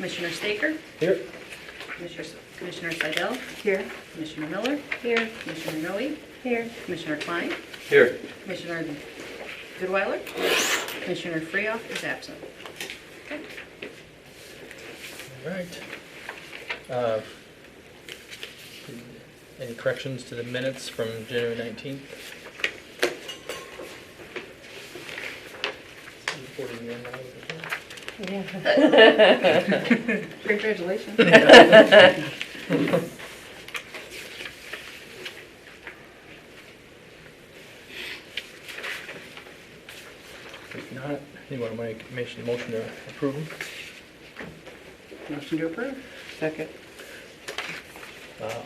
Commissioner Staker? Here. Commissioner Seidel? Here. Commissioner Miller? Here. Commissioner Noe? Here. Commissioner Klein? Here. Commissioner Goodweiler? Commissioner Freehoff is absent. Okay. All right. Any corrections to the minutes from January 19th? Yeah. Congratulations. If not, anyone want to make a motion to approve them? Motion to approve. Second.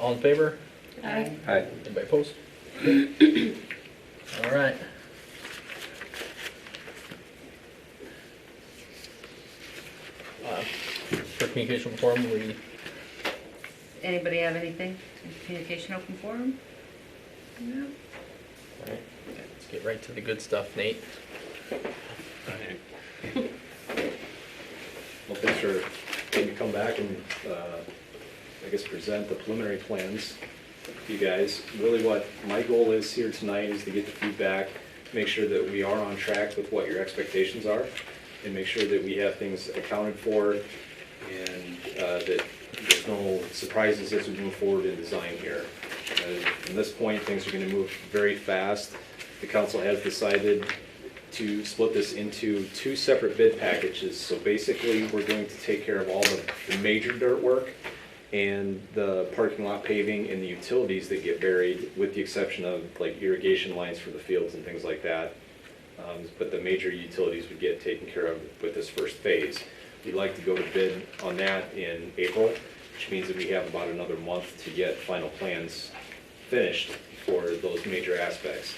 All in favor? Aye. Aye. Anybody opposed? All right. For communication forum, we Anybody have anything? Communication open forum? No? all right. Let's get right to the good stuff, Nate. Well, thanks for letting me come back and, I guess, present the preliminary plans to you guys. Really what my goal is here tonight is to get the feedback, make sure that we are on track with what your expectations are, and make sure that we have things accounted for, and that there's no surprises as we move forward in design here. From this point, things are going to move very fast. The council has decided to split this into two separate bid packages. So basically, we're going to take care of all the major dirt work and the parking lot paving and the utilities that get buried, with the exception of like irrigation lines for the fields and things like that. But the major utilities would get taken care of with this first phase. We'd like to go to bid on that in April, which means that we have about another month to get final plans finished for those major aspects.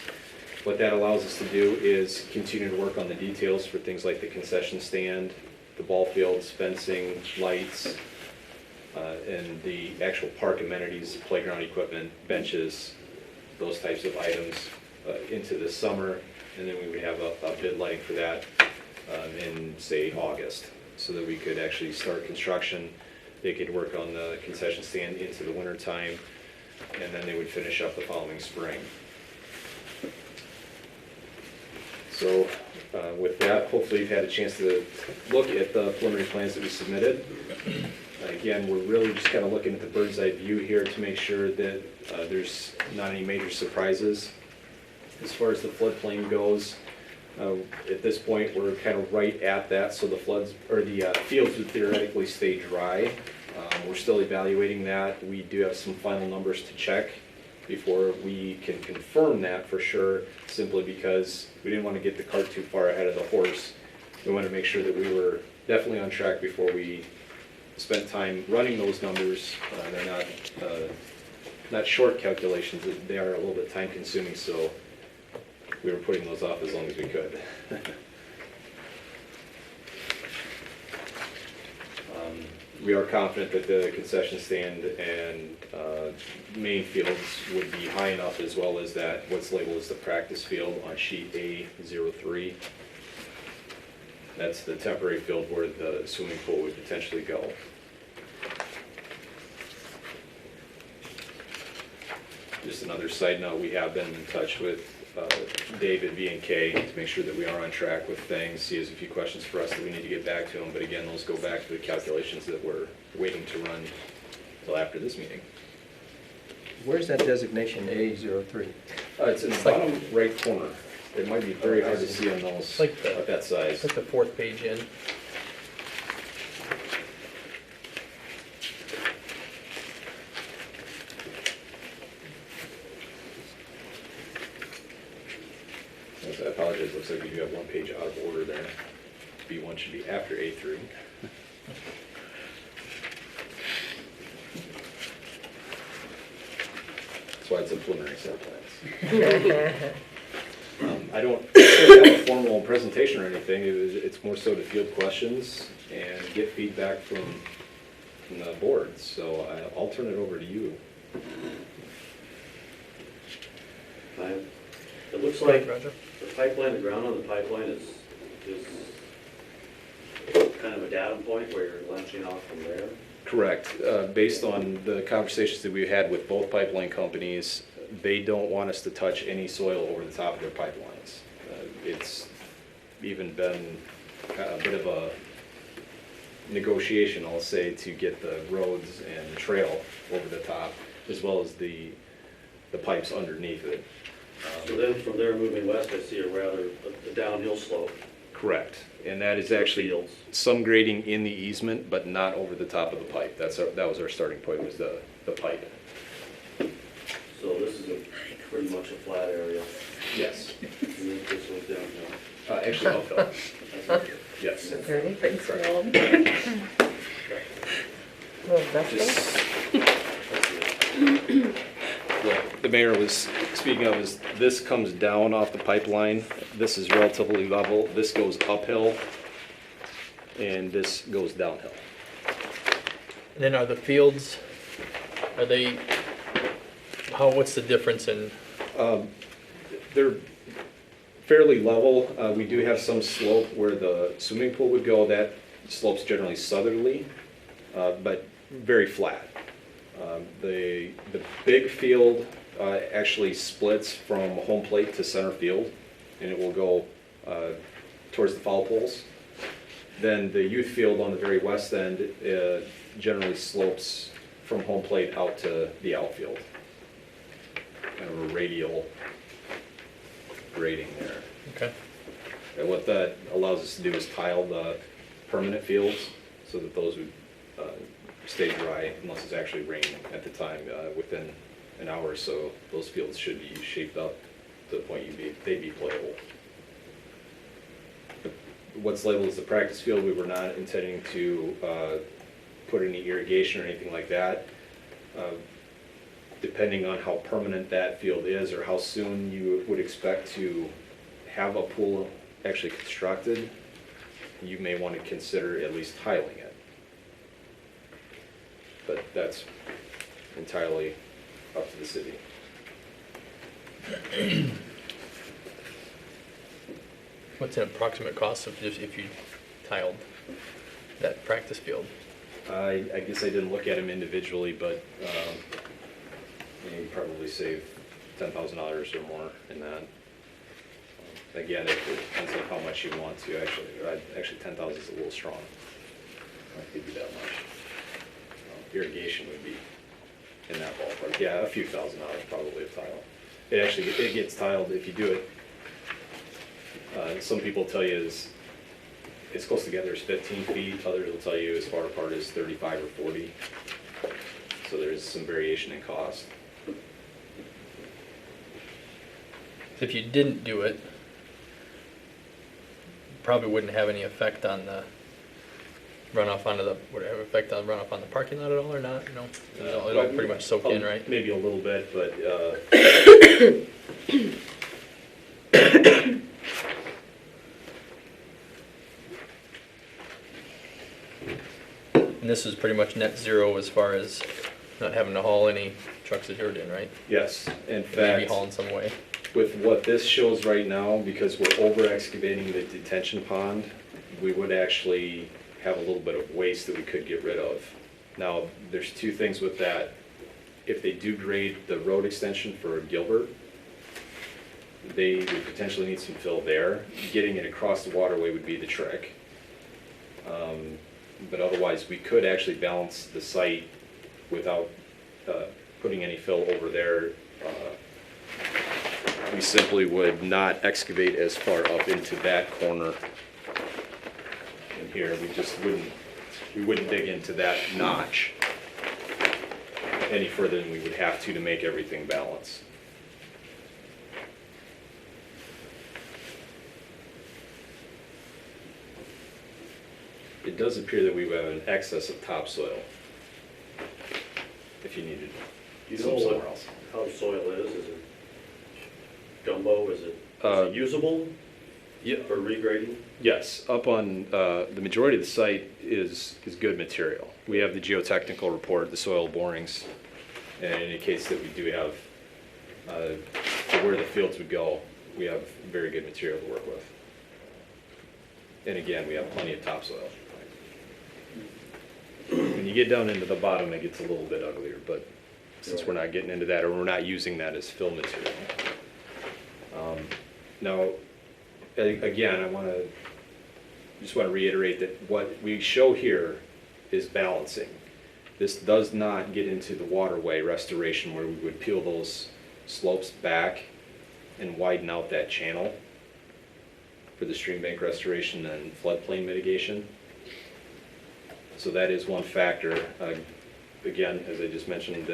What that allows us to do is continue to work on the details for things like the concession stand, the ball fields, fencing, lights, and the actual park amenities, playground equipment, benches, those types of items into the summer. And then we would have a bid letting for that in, say, August, so that we could actually start construction. They could work on the concession stand into the winter time, and then they would finish up the following spring. So with that, hopefully you've had a chance to look at the preliminary plans that we submitted. Again, we're really just kind of looking at the bird's eye view here to make sure that there's not any major surprises. As far as the floodplain goes, at this point, we're kind of right at that, so the floods, or the fields would theoretically stay dry. We're still evaluating that. We do have some final numbers to check before we can confirm that for sure, simply because we didn't want to get the cart too far ahead of the horse. We wanted to make sure that we were definitely on track before we spent time running those numbers. They're not short calculations, they are a little bit time consuming, so we were putting those off as long as we could. We are confident that the concession stand and main fields would be high enough, as well as that what's labeled as the practice field on sheet A03. That's the temporary field where the swimming pool would potentially go. Just another side note, we have been in touch with David V&K to make sure that we are on track with things. He has a few questions for us that we need to get back to him, but again, those go back to the calculations that we're waiting to run until after this meeting. Where's that designation A03? It's in the bottom right corner. It might be very hard to see on those Like the- at that size. It's like the fourth page in. I apologize, looks like we do have one page out of order there. B1 should be after A3. That's why it's a preliminary set of plans. I don't have a formal presentation or anything. It's more so to field questions and get feedback from the board. So I'll turn it over to you. It looks like Roger. the pipeline, the ground on the pipeline is kind of a data point where you're launching off from there? Correct. Based on the conversations that we had with both pipeline companies, they don't want us to touch any soil over the top of their pipelines. It's even been a bit of a negotiation, I'll say, to get the roads and trail over the top, as well as the pipes underneath it. So then from there moving west, I see a downhill slope. Correct. And that is actually Fields. some grading in the easement, but not over the top of the pipe. That was our starting point, was the pipe. So this is pretty much a flat area. Yes. And then this goes downhill. Actually, uphill. That's okay. Yes. Everything's Correct. field. Little dusty. Just, what the mayor was speaking of is this comes down off the pipeline. This is relatively level. This goes uphill, and this goes downhill. And then are the fields, what's the difference in, They're fairly level. We do have some slope where the swimming pool would go. That slope's generally southerly, but very flat. The big field actually splits from home plate to center field, and it will go towards the foul poles. Then the youth field on the very west end generally slopes from home plate out to the outfield. Kind of a radial grading there. okay, And what that allows us to do is tile the permanent fields so that those would stay dry unless it's actually raining at the time. Within an hour or so, those fields should be shaped up to the point they'd be playable. What's labeled as the practice field, we were not intending to put any irrigation or anything like that. Depending on how permanent that field is or how soon you would expect to have a pool actually constructed, you may want to consider at least tiling it. But that's entirely up to the city. what's an approximate cost of just if you tiled that practice field? I guess I didn't look at them individually, but you probably save $10,000 or more in that. Again, it depends on how much you want to actually 10,000 is a little strong. I don't give you that much. Irrigation would be in that ballpark. Yeah, a few $1,000 probably a tile. It gets tiled if you do it. Some people tell you it's close together is 15 feet. Others will tell you as far apart as 35 or 40. So there's some variation in cost. If you didn't do it, probably wouldn't have any effect on the runoff onto the, would it have effect on runoff on the parking lot at all or not? No, it'll pretty much soak in, right? Maybe a little bit, but And this is pretty much net zero as far as not having to haul any trucks of dirt in, right? yes, in Maybe fact, haul in some way. with what this shows right now, because we're over excavating the detention pond, we would actually have a little bit of waste that we could get rid of. Now, there's two things with that. If they do grade the road extension for Gilbert, they would potentially need some fill there. Getting it across the waterway would be the trick. But otherwise, we could actually balance the site without putting any fill over there. We simply would not excavate as far up into that corner in here. We wouldn't dig into that notch any further than we would have to make everything balance. It does appear that we would have an excess of topsoil if you needed You some know somewhere what, else. how the soil is it gumbo, is it usable Yeah. for regrading? Yes, up on, the majority of the site is good material. We have the geotechnical report, the soil borings, and it indicates that we do have, for where the fields would go, we have very good material to work with. And again, we have plenty of topsoil. you get down into the bottom, it gets a little bit uglier, but since we're not getting into that, or we're not using that as fill material. Now, again, just want to reiterate that what we show here is balancing. This does not get into the waterway restoration where we would peel those slopes back and widen out that channel for the stream bank restoration and floodplain mitigation. So that is one factor. Again, as I just mentioned,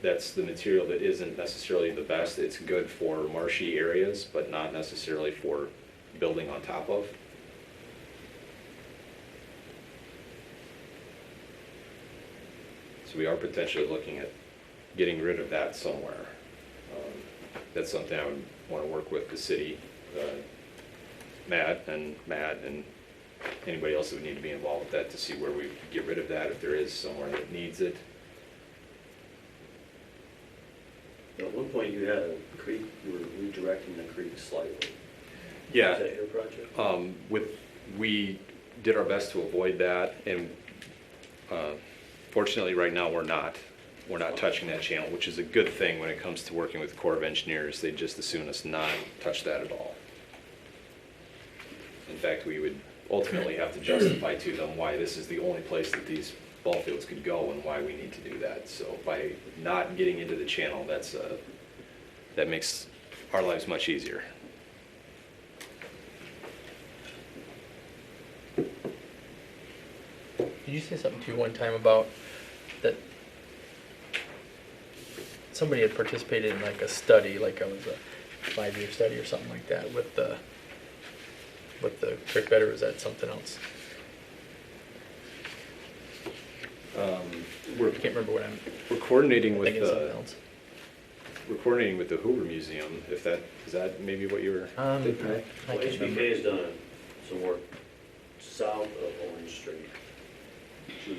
that's the material that isn't necessarily the best. It's good for marshy areas, but not necessarily for building on top of. So we are potentially looking at getting rid of that somewhere. That's something I would want to work with the city, Matt and anybody else that would need to be involved with that to see where we could get rid of that if there is somewhere that needs it. At one point you had a creek, you were redirecting the creek slightly. Yeah. Is that your project? We did our best to avoid that, and fortunately right now we're not touching that channel, which is a good thing when it comes to working with the Corps of Engineers. They just as soon as not touch that at all. In fact, we would ultimately have to justify to them why this is the only place that these ball fields could go and why we need to do that. So by not getting into the channel, that makes our lives much easier. Did you say something too one time about that somebody had participated in like a study, like it was a 5-year study or something like that with the creek bed, or is that something else? I can't remember what I'm We're coordinating with thinking of something else. we're coordinating with the Hoover Museum. Is that maybe what you were thinking? I Well, can't remember. HBK has done some work south of Orange Street to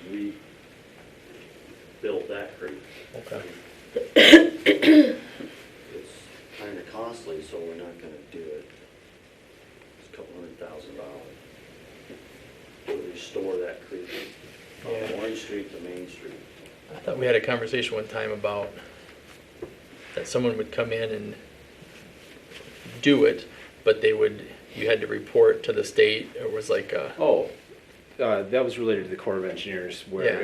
rebuild that creek. Okay. It's kind of costly, so we're not gonna do it. It's $200,000 to restore that creek from Yeah. Orange Street to Main Street. I thought we had a conversation one time about that someone would come in and do it, but you had to report to the state. It was like a, That was related to the Corps of Engineers, where Yeah.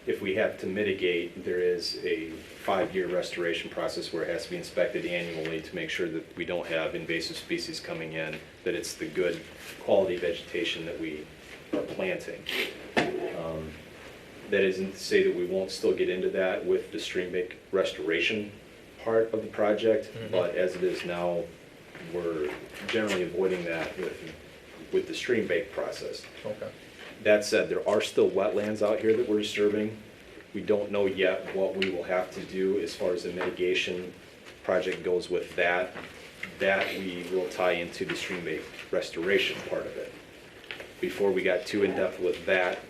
if we have to mitigate, there is a 5-year restoration process where it has to be inspected annually to make sure that we don't have invasive species coming in, that it's the good quality vegetation that we are planting. That isn't to say that we won't still get into that with the stream bank restoration part of the project, but as it is now, we're generally avoiding that with the stream bank process. okay. That said, there are still wetlands out here that we're disturbing. We don't know yet what we will have to do as far as the mitigation project goes with that. That we will tie into the stream bank restoration part of it. Before we got too in-depth with that,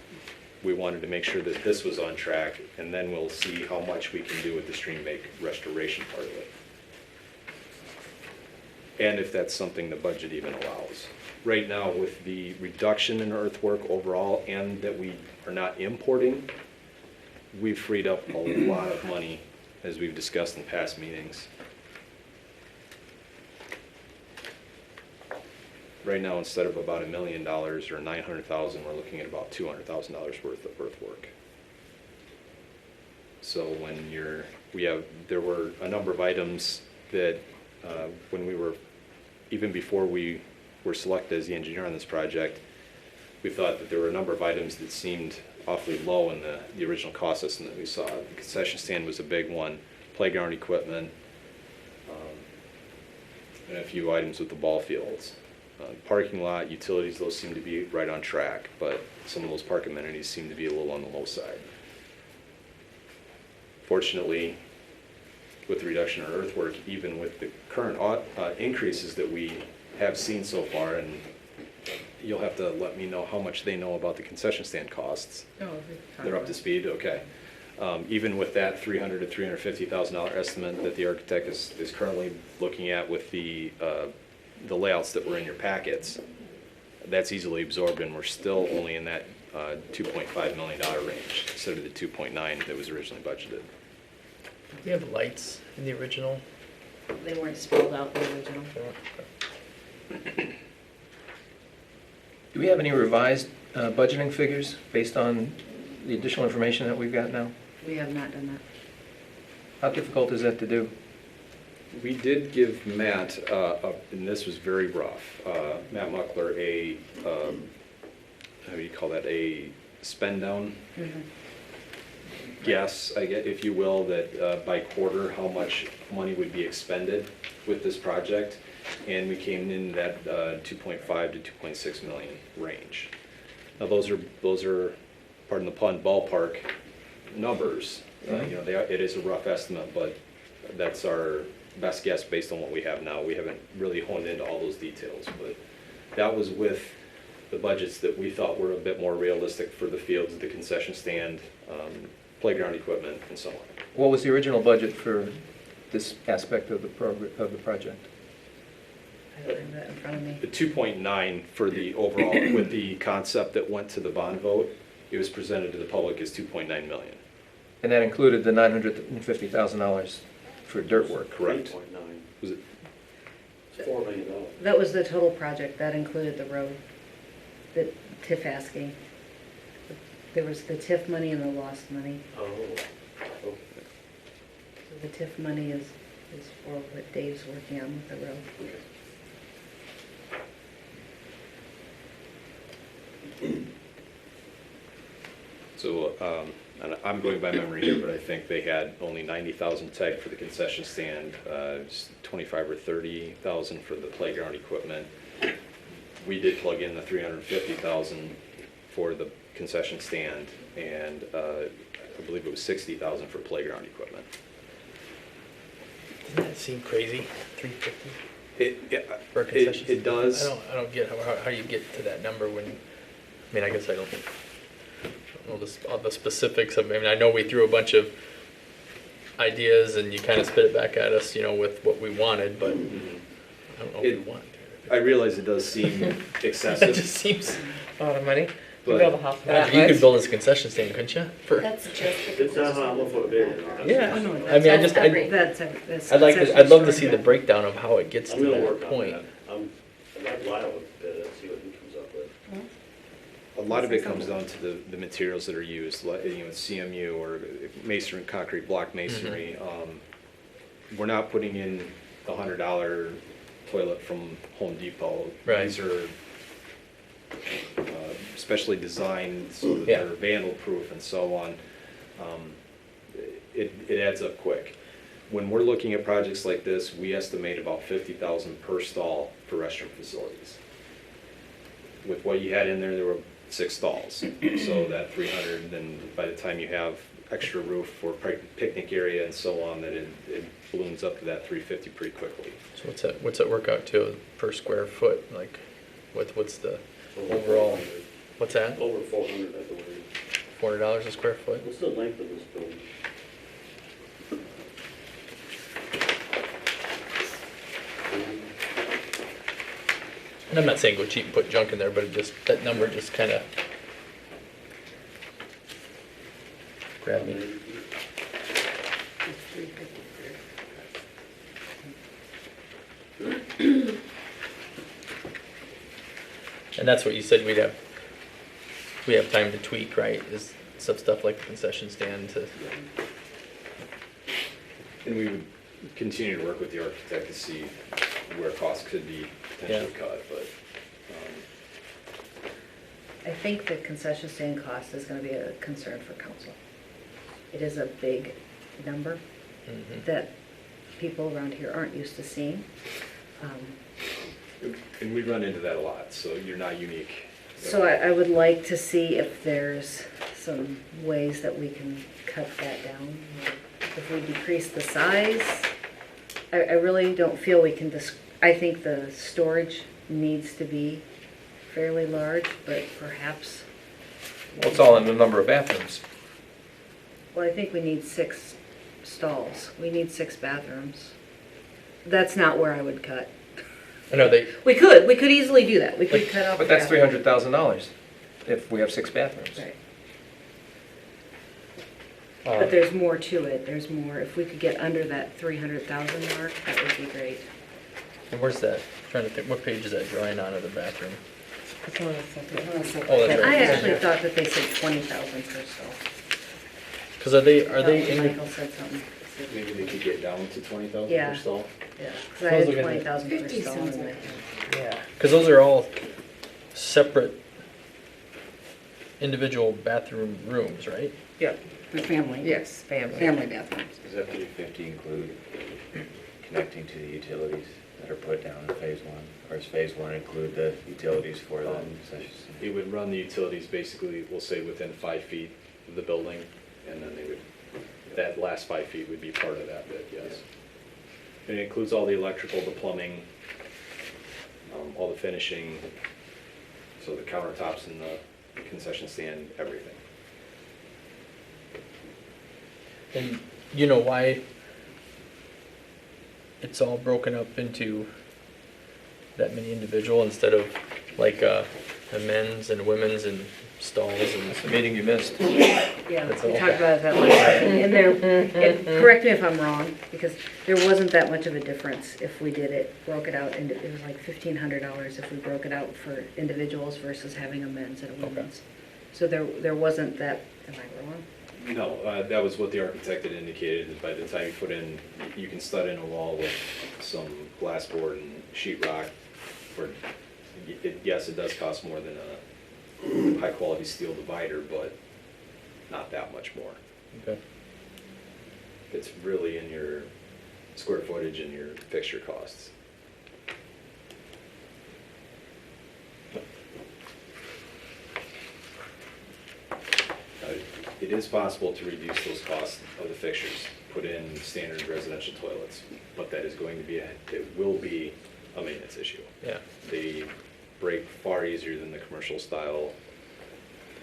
we wanted to make sure that this was on track, and then we'll see how much we can do with the stream bank restoration part of it. And if that's something the budget even allows. Right now, with the reduction in earthwork overall and that we are not importing, we've freed up a lot of money, as we've discussed in past meetings. Right now, instead of about $1 million or $900,000, we're looking at about $200,000 worth of earthwork. So when there were a number of items that even before we were selected as the engineer on this project, we thought that there were a number of items that seemed awfully low in the original cost estimate that we saw. The concession stand was a big one, playground equipment, and a few items with the ball fields. Parking lot, utilities, those seem to be right on track, but some of those park amenities seem to be a little on the low side. Fortunately, with the reduction in earthwork, even with the current increases that we have seen so far, and you'll have to let me know how much they know about the concession stand costs. Oh, They're up to speed, okay. Even with that $300,000 to $350,000 estimate that the architect is currently looking at with the layouts that were in your packets, that's easily absorbed, and we're still only in that $2.5 million range instead of the 2.9 that was originally budgeted. Do you have lights in the original? They weren't spelled out in the original. Do we have any revised budgeting figures based on the additional information that we've got now? We have not done that. How difficult is that to do? We did give Matt, and this was very rough, Matt Muckler, how do you call that, a spend down guess, I guess, if you will, that by quarter, how much money would be expended with this project. And we came in that 2.5 to 2.6 million range. Now those are, pardon the pun, ballpark numbers. You know, it is a rough estimate, but that's our best guess based on what we have now. We haven't really honed into all those details, but that was with the budgets that we thought were a bit more realistic for the fields, the concession stand, playground equipment, and so on. What was the original budget for this aspect of the project? I don't have that in front of me. The 2.9 for the overall, with the concept that went to the bond vote, it was presented to the public as 2.9 million. And that included the $950,000 for dirt work. Correct. 3.9. Was it? It's $4 million. That was the total project. That included the road, the TIF asking. There was the TIF money and the lost money. Oh, okay. So the TIF money is for what Dave's working on with the road. So, and I'm going by memory here, but I think they had only 90,000 tagged for the concession stand, 25 or 30,000 for the playground equipment. We did plug in the 350,000 for the concession stand, and I believe it was 60,000 for playground equipment. Doesn't that seem crazy? 350 for a It concession stand? does. I don't get how you get to that number when, I mean, I guess I don't know all the specifics of, I mean, I know we threw a bunch of ideas and you kind of spit it back at us, you know, with what we wanted, but I don't know what we want. I realize it does seem It excessive, just seems, A lot of money. To But- build a house for that you could much. build this concession stand, couldn't you? That's just the. It's not how much of it is. Yeah. Oh, no, I mean, I that's just, every- that's every- that's I'd like to, concession I'd love to stand. see the breakdown of how it gets I'm to gonna that work on point. that. I'd like Lyle to bid it, see what he comes up with. a lot of it comes down to the materials that are used, like, you know, CMU or masonry, concrete block masonry. We're not putting in the $100 toilet from Home Depot. Right. These are specially designed so that Yeah. they're vandal proof and so on. It adds up quick. When we're looking at projects like this, we estimate about 50,000 per stall for restroom facilities. With what you had in there were 6 stalls, so that 300, then by the time you have extra roof for picnic area and so on, that it balloons up to that 350 pretty quickly. So what's that work out to per square foot? Like, what's the Over overall, 400. what's that? Over 400, I believe. $400 a square foot? What's the length of this building? And I'm not saying go cheap and put junk in there, but it just, that number just kind of grabbed me. It's 350. And that's what you said we have time to tweak, right? Is some stuff like the concession stand to, And we would continue to work with the architect to see where costs could be potentially cut, but I think the concession stand cost is gonna be a concern for council. It is a big number that people around here aren't used to seeing. and we run into that a lot, so you're not unique. So I would like to see if there's some ways that we can cut that down. If we decrease the size, I really don't feel we can, I think the storage needs to be fairly large, but perhaps, Well, it's all in the number of bathrooms. well, I think we need 6 stalls. We need 6 bathrooms. That's not where I would cut. I know they, We could easily do that. We could cut off. But that's bathrooms. $300,000. if we have 6 bathrooms. Right. Um, But there's more to it, there's more, if we could get under that 300,000 mark, that would be great. And where's that? Trying to think, what page is that drawing on of the bathroom? It's on the second. Oh, that's right. I actually thought that they said 20,000 per stall. Because are they Michael said something. Maybe they could get down to 20,000 Yeah. per stall? Yeah, because I I was had looking at- 20,000 per 50 stall sounds in my like- head. Yeah. Because those are all separate individual bathroom rooms, right? Yeah, For family. yes, family. Family bathrooms. Does that 350 include connecting to the utilities that are put down in phase one? Or does phase one include the utilities for the concession stand? It would run the utilities basically, we'll say within 5 feet of the building, and then they would, that last 5 feet would be part of that bit, yes. And it includes all the electrical, the plumbing, all the finishing, so the countertops and the concession stand, everything. And you know why it's all broken up into that many individual instead of like a men's and women's and stalls and That's the meeting you missed. Yeah, That's we all. talked about that last time. And there, correct me if I'm wrong, because there wasn't that much of a difference if we did it, broke it out, and it was like $1,500 if we broke it out for individuals versus having a men's and a women's. So there wasn't that, am I wrong? No, that was what the architect had indicated, is by the time you put in, you can stud in a wall with some glass board and sheet rock. Yes, it does cost more than a high-quality steel divider, but not that much more. okay. It's really in your square footage and your fixture costs. It is possible to reduce those costs of the fixtures, put in standard residential toilets, but that is going to be, it will be a maintenance issue. Yeah. They break far easier than the commercial style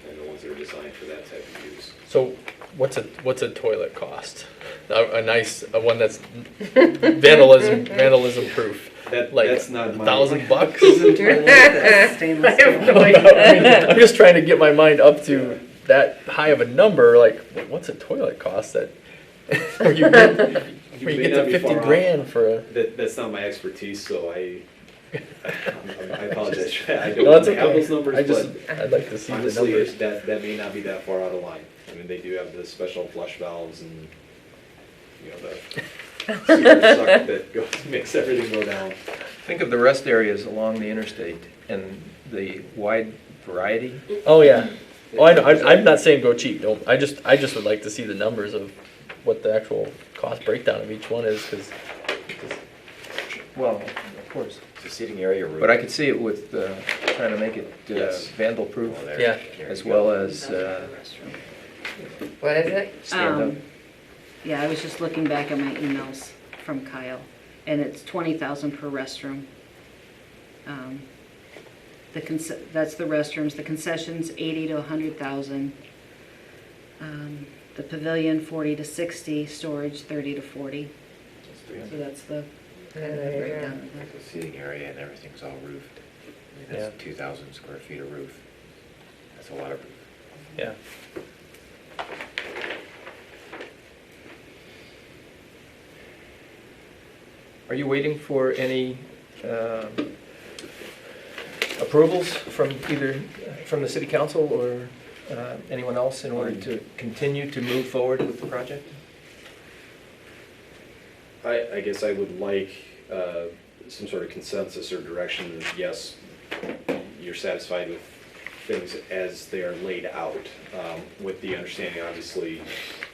and the ones that are designed for that type of use. So what's a toilet cost? A nice one that's vandalism proof. Like That's not my. $1,000. Stainless I have steel. no idea. I'm just trying to get my mind up to that high of a number. Like, what's a toilet cost that where you may get not to be 50 far off. grand for a? That's not my expertise, so I apologize. I No, that's don't have okay. those numbers, I'd like to see the honestly, numbers. that may not be that far out of line. I mean, they do have the special flush valves and, you know, the super suck that goes, makes everything go down. Think of the rest areas along the interstate and the wide variety. Oh yeah. Oh, I know. I'm not saying go cheap. Don't. I just would like to see the numbers of what the actual cost breakdown of each one is, because Well, of course. The seating area roof. But I could see it with trying to make it Yes. vandal-proof, Oh, there. Yeah. There as you go. well as What is it? stand up. Yeah, I was just looking back at my emails from Kyle, and it's 20,000 per restroom. That's the restrooms, the concessions 80 to 100,000. The pavilion 40 to 60, storage 30 to 40. So that's the kind of the There you go. breakdown of that. The seating area and everything's all roofed. I mean, that's 2,000 square feet of roof. That's a lot of roof. yeah. Are you waiting for any approvals from either from the city council or anyone else in order to continue to move forward with the project? I guess I would like some sort of consensus or direction that, yes, you're satisfied with things as they are laid out, with the understanding, obviously,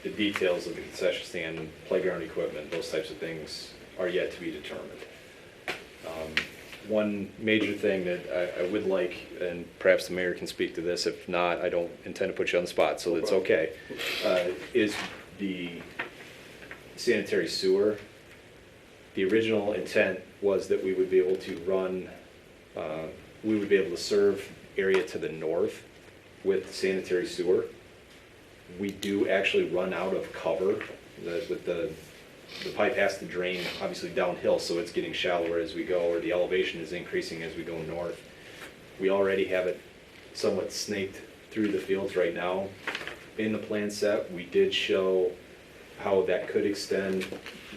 the details of the concession stand, playground equipment, those types of things are yet to be determined. One major thing that I would like, and perhaps the mayor can speak to this, if not, I don't intend to put you on the spot, so it's okay, is the sanitary sewer. The original intent was that we would be able to run, we would be able to serve area to the north with sanitary sewer. We do actually run out of cover with the pipe has to drain obviously downhill, so it's getting shallower as we go, or the elevation is increasing as we go north. We already have it somewhat snaked through the fields right now. In the plan set, we did show how that could extend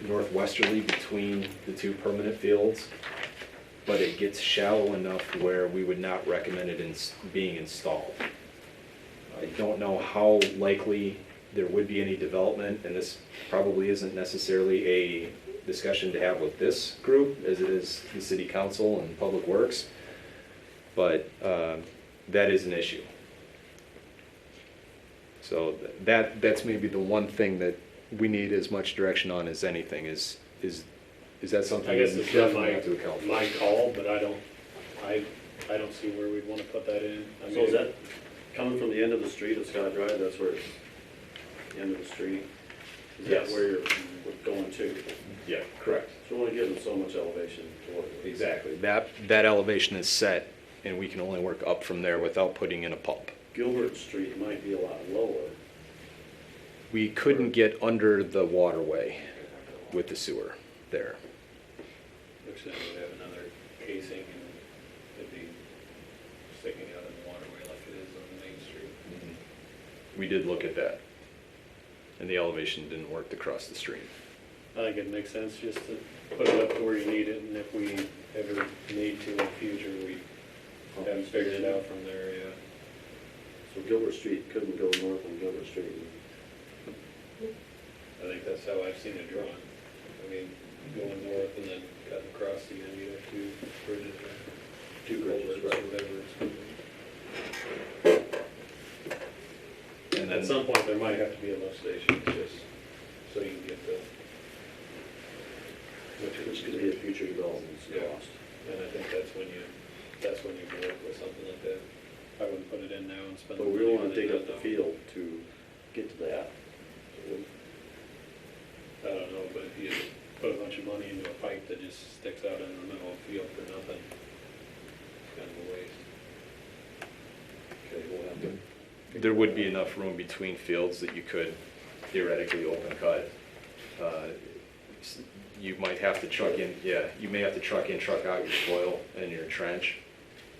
northwesterly between the two permanent fields, but it gets shallow enough where we would not recommend it being installed. I don't know how likely there would be any development, and this probably isn't necessarily a discussion to have with this group as it is the city council and public works, but that is an issue. So that's maybe the one thing that we need as much direction on as anything is that something I that guess we it's not definitely have to account for? my call, but I don't see where we'd wanna put that in. I So is mean, that coming from the end of the street of Scott Drive, that's where it's the end of the street? Is that Yes. where you're going to? Yeah, correct. So we're only giving so much elevation to work with. Exactly. That elevation is set, and we can only work up from there without putting in a pump. Gilbert Street might be a lot lower. We couldn't get under the waterway with the sewer there. which then would have another casing and it'd be sticking out in the waterway like it is on Main Street. We did look at that, and the elevation didn't work to cross the stream. I think it makes sense just to put it up to where you need it, and if we ever need to in the future, we haven't figured it out from there yet. So Gilbert Street couldn't go north on Gilbert Street. I think that's how I've seen it drawn. I mean, going north and then cutting across, you know, you have two bridges there. Two bridges, Culverts, right. whatever it's called. And At then, some point, there might have to be a lift station, just so you can get the, Which could be a future development Yeah. cost. and I think that's when you can work with something like that. I wouldn't put it in now and spend. But we don't wanna dig up the field to get to that. I don't know, but if you put a bunch of money into a pipe that just sticks out in the middle of the field for nothing, it's kind of a waste. Okay, we'll have to. there would be enough room between fields that you could theoretically open cut. You might have to truck in, you may have to truck in, truck out your soil and your trench,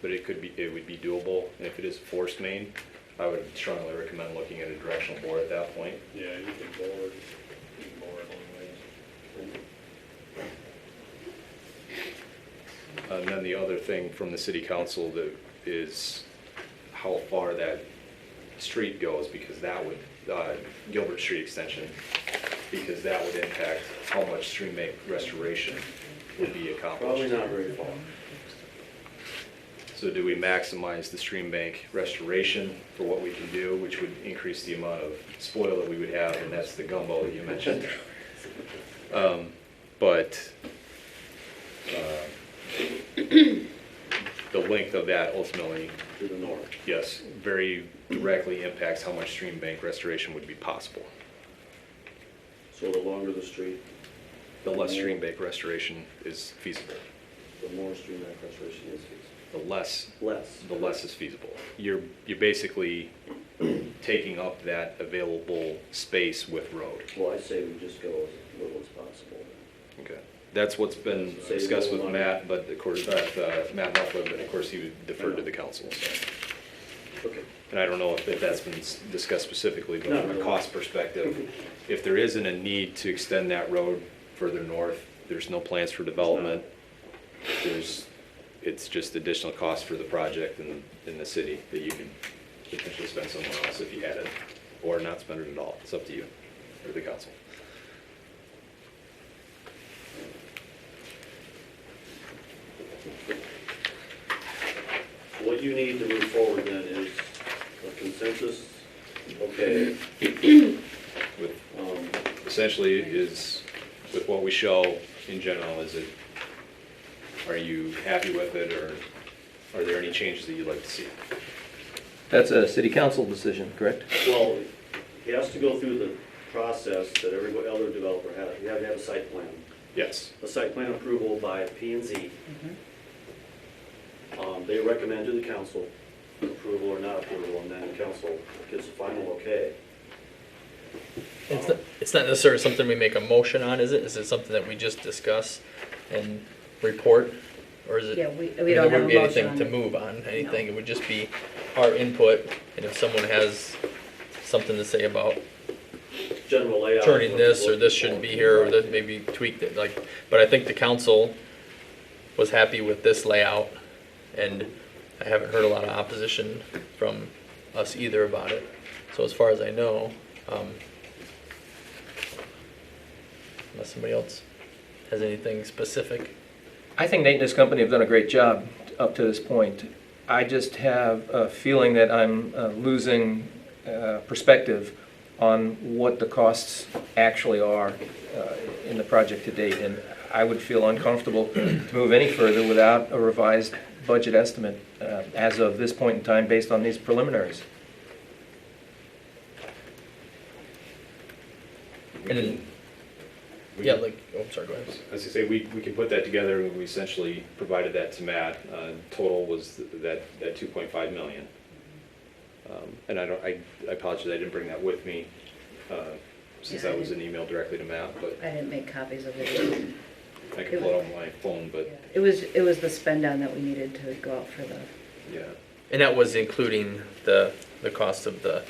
but it would be doable. And if it is a forced main, I would strongly recommend looking at a directional bore at that point. Yeah, you can bore a long ways. And then the other thing from the city council that is how far that street goes, because that would, Gilbert Street extension, because that would impact how much stream bank restoration would be accomplished. Probably not very far. So do we maximize the stream bank restoration for what we can do, which would increase the amount of spoil that we would have, and that's the gumbo that you mentioned. But the length of that ultimately, To the north. yes, very directly impacts how much stream bank restoration would be possible. So the longer the street, The less stream bank restoration is feasible. the more stream bank restoration is feasible. The less is feasible. You're basically taking up that available space with road. Well, I say we just go as little as possible. Okay. That's what's been discussed with Matt, but of course, Matt Mufflin, but of course he would defer to the council. So. Okay. And I don't know if that's been discussed specifically, but Not from a really. cost perspective, if there isn't a need to extend that road further north, there's no plans for development, it's just additional cost for the project in the city that you can potentially spend somewhere else if you had it, or not spend it at all. It's up to you, or the council. What you need to move forward then is a consensus, okay, With um, essentially is, with what we show in general, are you happy with it, or are there any changes that you'd like to see? That's a city council decision, correct? well, he has to go through the process that every other developer has. You have to have a site plan. Yes. A site plan approval by P&Z. They recommend to the council approval or not approval, and then the council gives a final okay. It's not necessarily something we make a motion on, is it? Is it something that we just discuss and report? Or is it? Yeah, we I mean, don't there have wouldn't a be motion anything on to it. move on, anything. It would just be our input, and if someone has something to say about General layout. turning what this, you're or this looking shouldn't for. be here, or that maybe tweak it, like, but I think the council was happy with this layout, and I haven't heard a lot of opposition from us either about it. So as far as I know, unless somebody else has anything specific. I think Nate and his company have done a great job up to this point. I just have a feeling that I'm losing perspective on what the costs actually are in the project to date. And I would feel uncomfortable to move any further without a revised budget estimate as of this point in time based on these preliminaries. And then, We yeah, can- like, oh, sorry, go ahead. As I say, we can put that together, and we essentially provided that to Matt. Total was that 2.5 million. And I apologize, I didn't bring that with me, since Yeah, that was an email directly to Matt, but I didn't make copies of it. I can pull it on my phone, but, It was the spend down that we needed to go out for the, yeah. And that was including the cost of the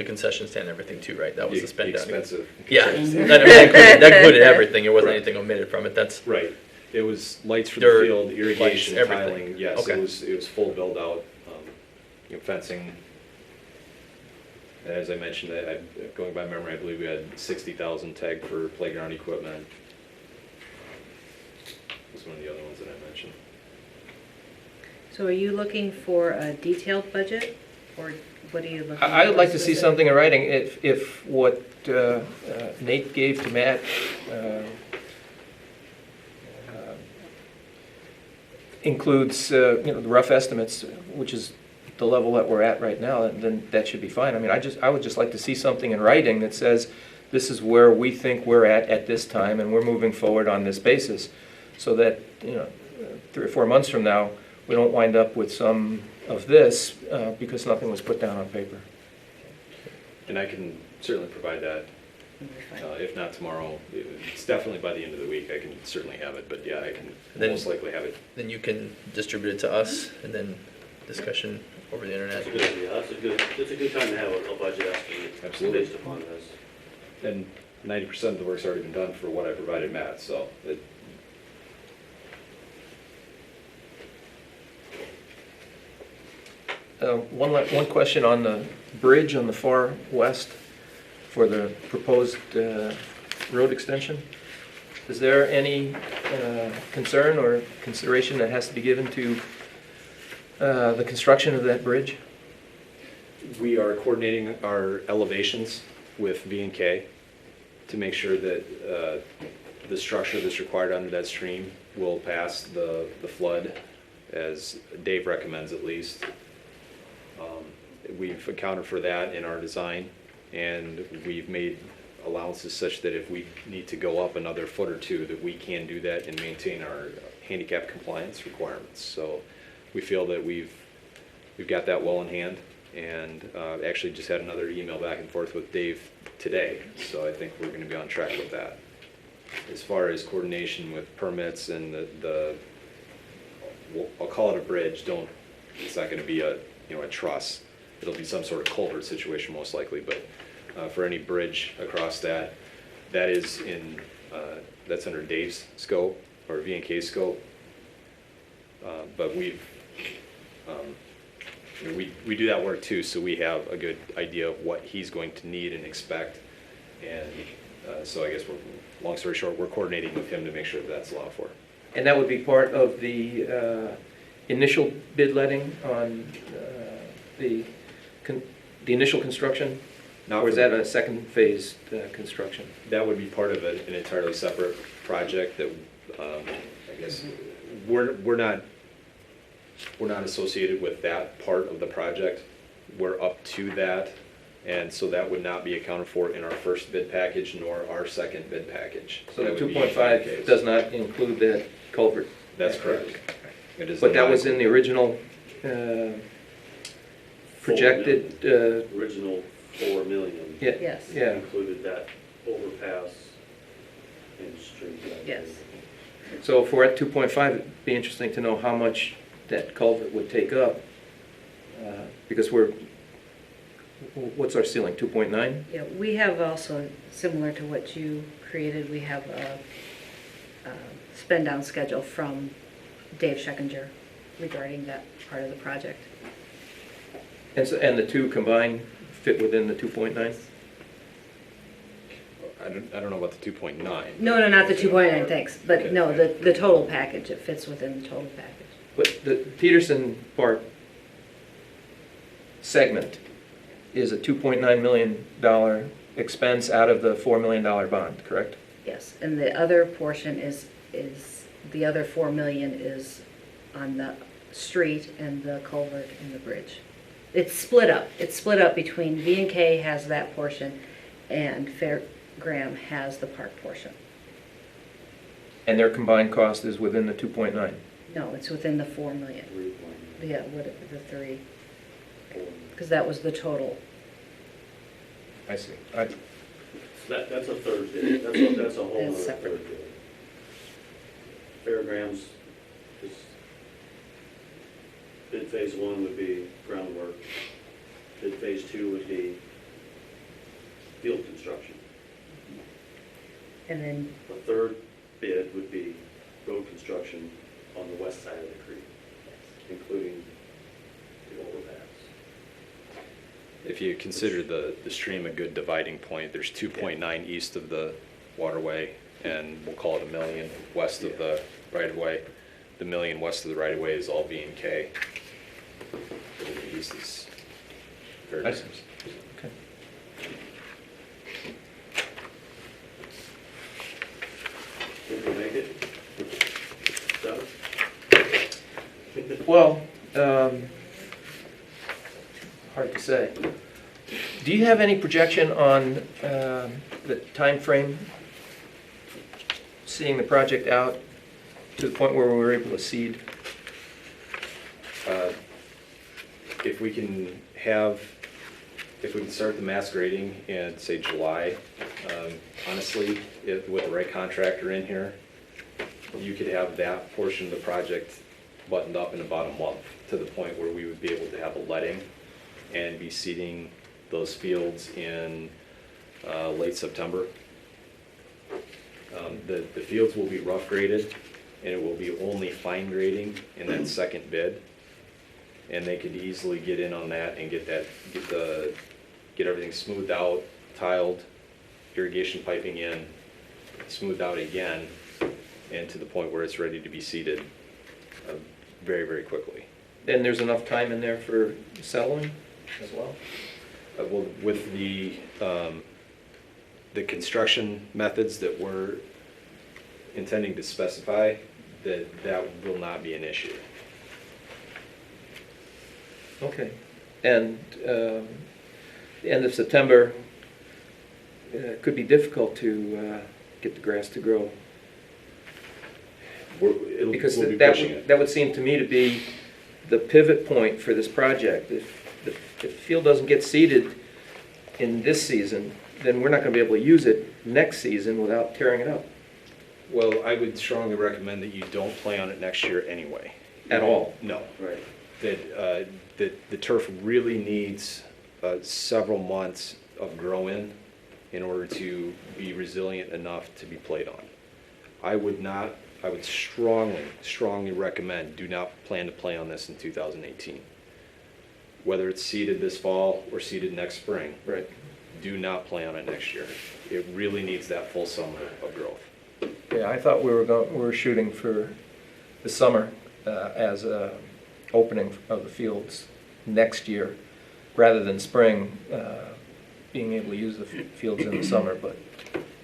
concession stand and everything too, right? That was the spend down. Expensive. Yeah, that included everything, it wasn't anything omitted from it, that's, Right. It was lights for Dirt, the field, irrigation, lights, everything. tiling, yes, Okay. it was full build out, fencing. As I mentioned, going by memory, I believe we had 60,000 tagged for playground equipment. Was one of the other ones that I mentioned. so are you looking for a detailed budget, or what are you looking for? I would like to see specific? something in writing if what Nate gave to Matt includes, the rough estimates, which is the level that we're at right now, then that should be fine. I mean, I would just like to see something in writing that says, this is where we think we're at this time, and we're moving forward on this basis, so that, 3 or 4 months from now, we don't wind up with some of this because nothing was put down on paper. And I can certainly provide that, It'll be fine. if not tomorrow. It's definitely by the end of the week, I can certainly have it, but yeah, I can Then- most likely have it. then you can distribute it to us, and then discussion over the internet. That's a good idea, it's a good time to have a budget estimate. Absolutely. Based upon this. And 90% of the work's already been done for what I provided Matt, so One question on the bridge on the far west for the proposed road extension. Is there any concern or consideration that has to be given to the construction of that bridge? we are coordinating our elevations with V&K to make sure that the structure that's required under that stream will pass the flood, as Dave recommends at least. We've accounted for that in our design, and we've made allowances such that if we need to go up another foot or two, that we can do that and maintain our handicap compliance requirements. So we feel that we've got that well in hand, and actually just had another email back and forth with Dave today, so I think we're going to be on track with that. As far as coordination with permits and I'll call it a bridge, it's not going to be a truss. It'll be some sort of culvert situation most likely, but for any bridge across that is that's under Dave's scope or V&K's scope. But we do that work too, so we have a good idea of what he's going to need and expect. And so I guess long story short, we're coordinating with him to make sure that that's allowed for. And that would be part of the initial bid letting on the initial construction? Now, Or is that a second phase construction? that would be part of an entirely separate project that I guess we're not associated with that part of the project. We're up to that, and so that would not be accounted for in our first bid package nor our second bid package. So the That would be 2.5 V&K's. does not include that culvert? That's correct. It is But that not was in the original projected, Original 4 million yeah, Yes. yeah. included that overpass and street. Yes. So if we're at 2.5, it'd be interesting to know how much that culvert would take up, because what's our ceiling, 2.9? Yeah, we have also, similar to what you created, we have a spend down schedule from Dave Scheckinger regarding that part of the project. And the two combined fit within the 2.9? I don't know about the 2.9. No, not the 2.9, thanks, but Okay. no, the total package, it fits within the total package. But the Peterson Park segment is a $2.9 million expense out of the $4 million bond, correct? Yes, and the other portion is the other 4 million is on the street and the culvert and the bridge. It's split up. It's split up between V&K has that portion and Fairgraham has the park portion. And their combined cost is within the 2.9? No, it's within the 4 million. 3.4. Yeah, the three, because that was the total. I see. That's a third bid, that's a whole It's other separate. third bid. Fairgrounds is, bid phase 1 would be groundwork, bid phase 2 would be field construction. And then, The third bid would be road construction on the west side of the creek, including the overpass. If you consider the stream a good dividing point, there's 2.9 east of the waterway, and we'll call it 1 million west of the right-of-way. The 1 million west of the right-of-way is all V&K. And the east is I see. Fairgrounds. Okay. Did we make it? Done? Well, hard to say. Do you have any projection on the time frame, seeing the project out to the point where we were able to seed? If we can start the mass grading in, say, July, honestly, with the right contractor in here, you could have that portion of the project buttoned up in about a month, to the point where we would be able to have a letting and be seeding those fields in late September. The fields will be rough graded, and it will be only fine grading in that second bid. And they could easily get in on that and get everything smoothed out, tiled, irrigation piping in, smoothed out again, and to the point where it's ready to be seeded very, very quickly. And there's enough time in there for settling as well? Well, with the construction methods that we're intending to specify, that will not be an issue. Okay. And the end of September could be difficult to get the grass to grow. Because We'll be that pushing it. would seem to me to be the pivot point for this project. If the field doesn't get seeded in this season, then we're not going to be able to use it next season without tearing it up Well, I would strongly recommend that you don't play on it next year anyway. at all. No. Right. That the turf really needs several months of grow-in in order to be resilient enough to be played on. I would strongly recommend, do not plan to play on this in 2018. Whether it's seeded this fall or seeded next spring, Right. do not play on it next year. It really needs that full summer of growth. Yeah, I thought we were shooting for the summer as a opening of the fields next year, rather than spring, being able to use the fields in the summer. But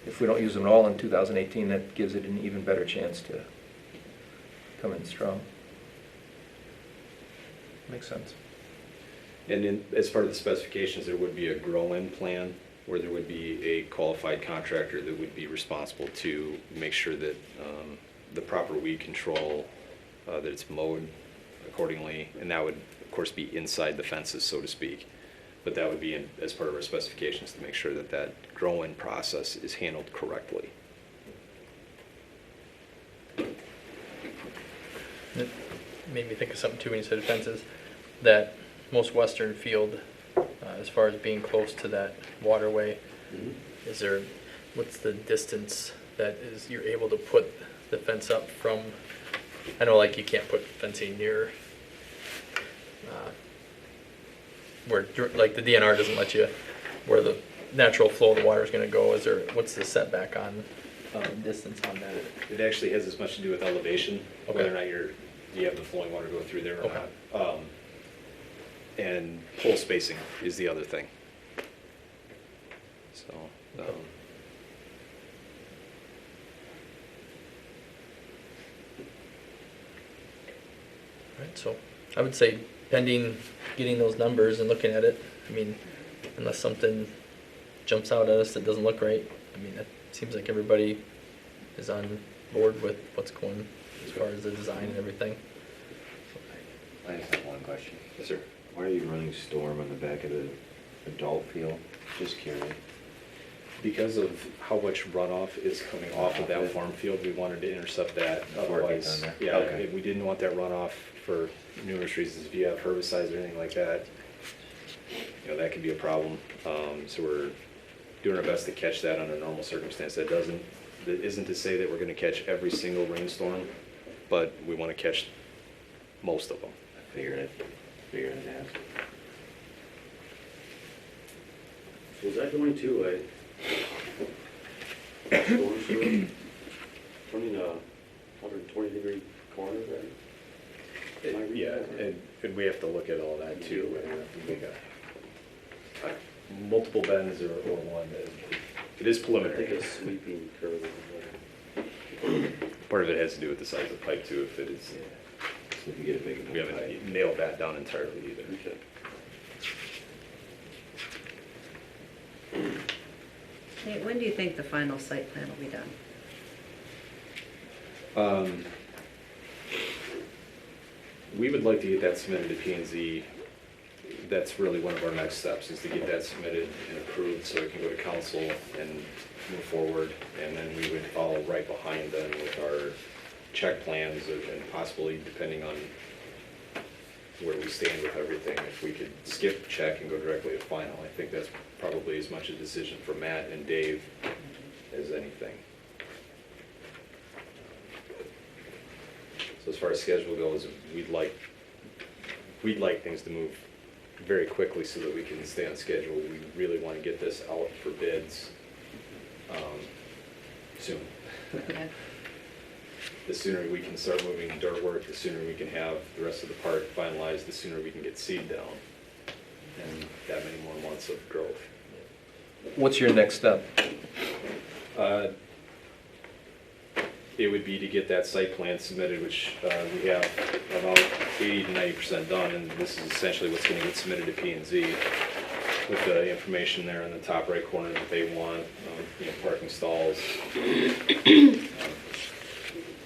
if we don't use them at all in 2018, that gives it an even better chance to come in strong. Makes sense. And as part of the specifications, there would be a grow-in plan where there would be a qualified contractor that would be responsible to make sure that the proper weed control, that it's mowed accordingly, and that would, of course, be inside the fences, so to speak. But that would be as part of our specifications to make sure that that grow-in process is handled correctly. made me think of something too when you said fences, that most western field, as far as being close to that waterway, is there, what's the distance that is, you're able to put the fence up from, I know like you can't put fencing near, where, like the DNR doesn't let you, where the natural flow of the water is gonna go, is there, what's the setback on, distance on that? It actually has as much to do with elevation, Okay. whether or not you have the flowing water go through there or Okay. not. And pole spacing is the other thing. So, Right, so I would say pending getting those numbers and looking at it, I mean, unless something jumps out at us that doesn't look right, I mean, it seems like everybody is on board with what's going as far as the design and everything. I just have one question. yes, sir. Why are you running storm on the back of the adult field? Just curious. Because of how much runoff is coming off of that farm field, we wanted to intercept that. Before it gets Otherwise, on there. yeah, Okay. we didn't want that runoff for numerous reasons. If you have herbicides or anything like that, you know, that can be a problem. So we're doing our best to catch that under normal circumstance. That isn't to say that we're gonna catch every single rainstorm, but we wanna catch most of them. I figured it out. So is that going to a storm sewer, running a 120-degree corner there? Am I reading Yeah, that right? and we have to look at all that too. We got multiple bends or one. It is I think preliminary. a sweeping curve. Part of it has to do with the size of the pipe too. If it is, So if you get a big enough we pipe. haven't nailed that down entirely either. Okay. Nate, when do you think the final site plan will be done? We would like to get that submitted to P&Z. That's really one of our next steps, is to get that submitted and approved so it can go to council and move forward. And then we would follow right behind them with our check plans and possibly, depending on where we stand with everything, if we could skip check and go directly to final. I think that's probably as much a decision for Matt and Dave as anything. So as far as schedule goes, we'd like things to move very quickly so that we can stay on schedule. We really want to get this out for bids soon. Okay. The sooner we can start moving dirt work, the sooner we can have the rest of the park finalized, the sooner we can get seed down. And that many more months of growth. What's your next step? It would be to get that site plan submitted, which we have about 80 to 90% done, and this is essentially what's going to get submitted to P&Z with the information there in the top right corner that they want, you know, parking stalls.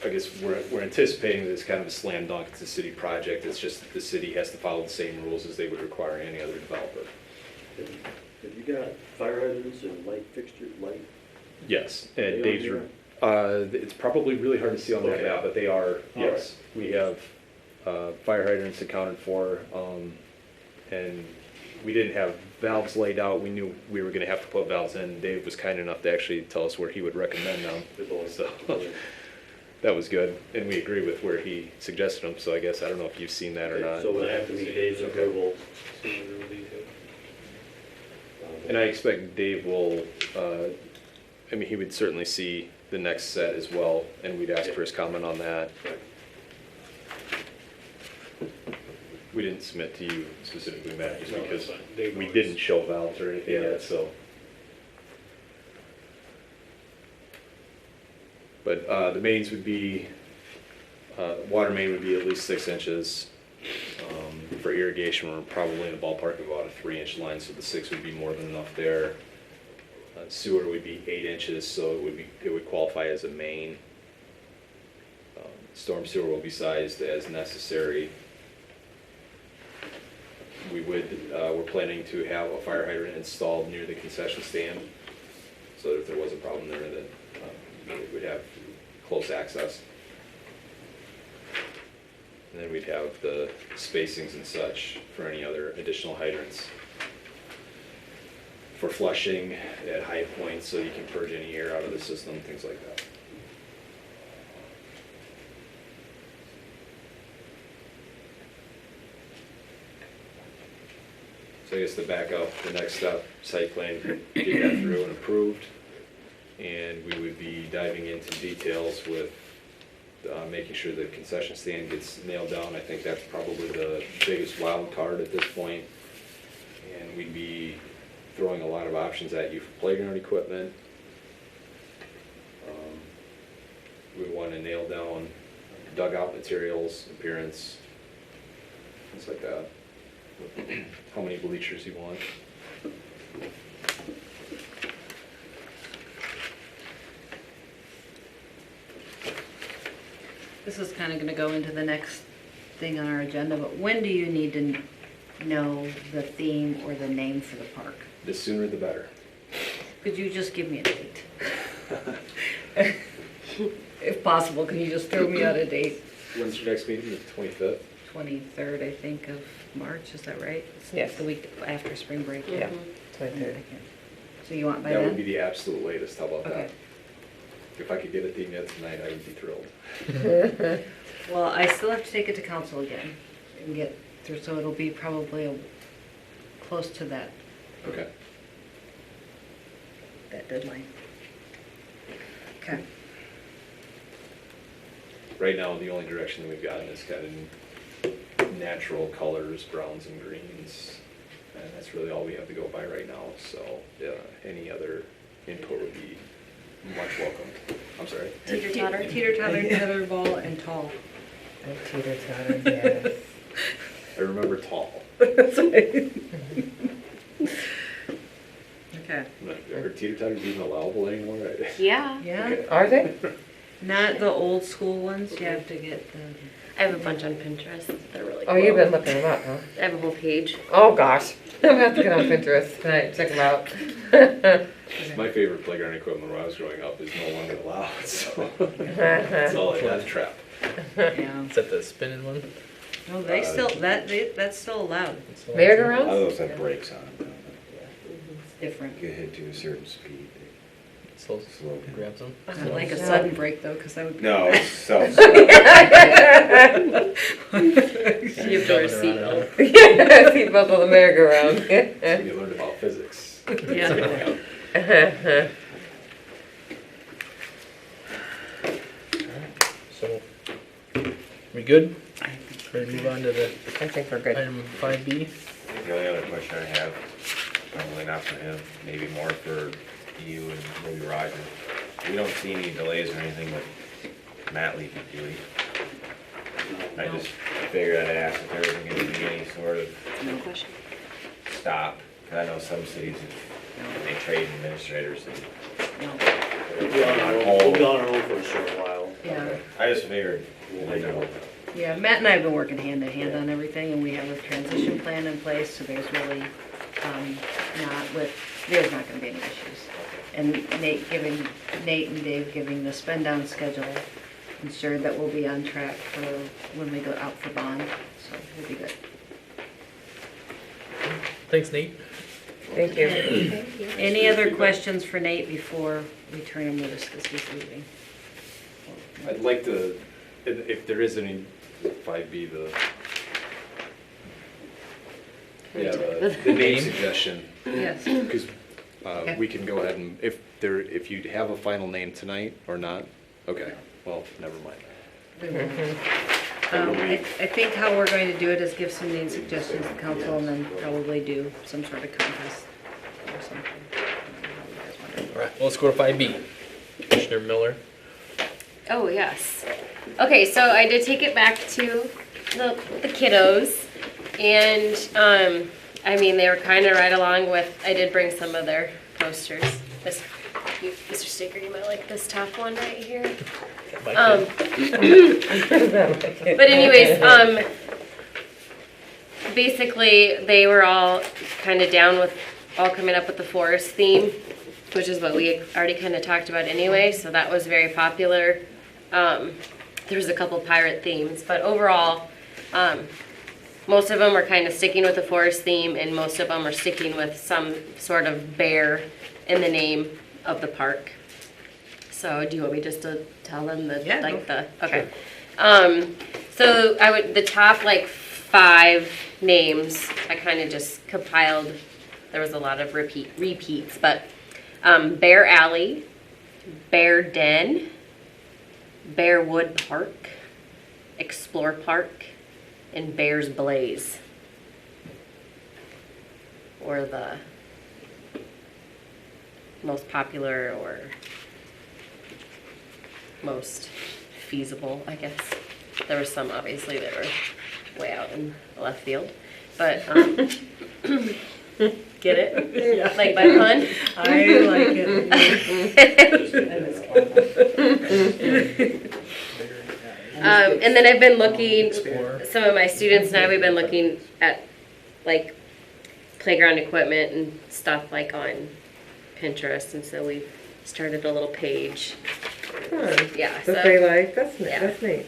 I guess we're anticipating that it's kind of a slam dunk. It's a city project. It's just that the city has to follow the same rules as they would require any other developer. Have you got fire hydrants and light fixture, light? Yes, Are they and on Dave's, here? it's probably really hard to see on that Okay. map, but they are, All yes. We have fire hydrants accounted for, and we didn't have valves laid out. We knew we were gonna have to put valves in. Dave was kind enough to actually tell us where he would recommend them. Good boy. So that was good, and we agree with where he suggested them, so I guess, I don't know if you've seen that or not. So would I have to meet Dave's approval? And I expect Dave will, I mean, he would certainly see the next set as well, and we'd ask for his comment on that. We didn't submit to you specifically, Matt, just No, because that's fine. Dave we always- didn't show valves or anything Yeah. yet, so. But the mains would be, water main would be at least 6 inches. For irrigation, we're probably in a ballpark of about a 3-inch line, so the 6 would be more than enough there. Sewer would be 8 inches, so it would qualify as a main. Storm sewer will be sized as necessary. We're planning to have a fire hydrant installed near the concession stand, so that if there was a problem there, that we would have close access. And then we'd have the spacings and such for any other additional hydrants. For flushing at high points so you can purge any air out of the system, things like that. So I guess to back up, the next step, site plan, get that through and approved. And we would be diving into details with making sure the concession stand gets nailed down. I think that's probably the biggest wild card at this point. And we'd be throwing a lot of options at you for playground equipment. We want to nail down dugout materials, appearance, things like that. How many bleachers you want. This is kind of going to go into the next thing on our agenda, but when do you need to know the theme or the name for the park? The sooner the better. Could you just give me a date? If possible, can you just throw me out a date? When's your next meeting? The 25th? 23rd, I think, of March, is that right? Yes. The week after spring break? Yeah, I 23rd. can't- So you want by That would be then? the absolute latest. How about Okay. that? If I could get a theme yet tonight, I would be thrilled. Well, I still have to take it to council again and get through, so it'll be probably close to that Okay. deadline. Okay. Right now, the only direction that we've gotten is kind of natural colors, browns and greens. And that's really all we have to go by right now. So any other input would be much welcome. I'm sorry. Teeter-totter, teeter-ball, and tall. Teeter-totter, yes. I remember tall. Okay. Are teeter-totters even allowable anymore? Yeah, Yeah, Okay. Are they? not the old school ones, you have to get the, I have a bunch on Pinterest. They're really cool. Oh, you've been looking them up, huh? I have a whole page. Oh, gosh. I'm gonna have to get on Pinterest tonight, check them out. My favorite playground equipment when I was growing up is no longer allowed. So that's all I had to trap. yeah. Is that the spinning one? No, they still, that's still allowed. It's the one- Merry-go-rounds? All those have brakes on them. It's different. You hit to a certain speed. Slow, Slow. grabs them. Not like a sudden break though, because that would be. No, it's self. You have to wear a Jumping around seatbelt. Yeah, seatbelt on the merry-go-round. So you learned about physics. Yeah. So, we good? Ready to move on to the I think we're good. item 5B? The only other question I have, probably not for him, maybe more for you and maybe Roger. We don't see any delays or anything with mat leaving, do we? I just figured I'd ask if there was gonna be any sort of No question. stop. 'Cause I know some cities, they trade administrators and. We'll be on our own for a short while. Yeah, I just figured, you know, yeah, Matt and I have been working hand in hand on everything, and we have a transition plan in place, so there's really, there's not gonna be any issues. And Nate and Dave giving the spend down schedule ensured that we'll be on track for when we go out for bond, so we'll be good. Thanks, Nate. Thank you. Any other questions for Nate before we turn him loose, because he's leaving? I'd like to, if there is any 5B, the name suggestion, Yes. because Okay. we can go ahead and, if you have a final name tonight or not, okay, well, never mind. We will. I think how we're going to do it is give some name suggestions to council and then probably do some sort of contest or something. All right, well, let's go to 5B. Commissioner Miller. Oh, yes. Okay, so I did take it back to the kiddos. And, I mean, they were kind of right along with, I did bring some of their posters. Mr. Sticker, you might like this top one right here. But anyways, basically, they were all kind of down with all coming up with the forest theme, which is what we had already kind of talked about anyway, so that was very popular. There was a couple pirate themes, but overall, Most of them are kind of sticking with the forest theme, and most of them are sticking with some sort of bear in the name of the park. So do you want me just to tell them the, Yeah, like go the, okay. So the top like 5 names, I kind of just compiled, there was a lot of repeats, but Bear Alley, Bear Den, Bearwood Park, Explore Park, and Bear's Blaze. Or the most popular or most feasible, I guess. There were some obviously that were way out in left field, but get it? Yeah. Like my pun? I like it. And then I've been looking, some of my students and I, we've been looking at like playground equipment and stuff like on Pinterest, and so we've started a little page. Yeah, That they like, Yeah. that's neat.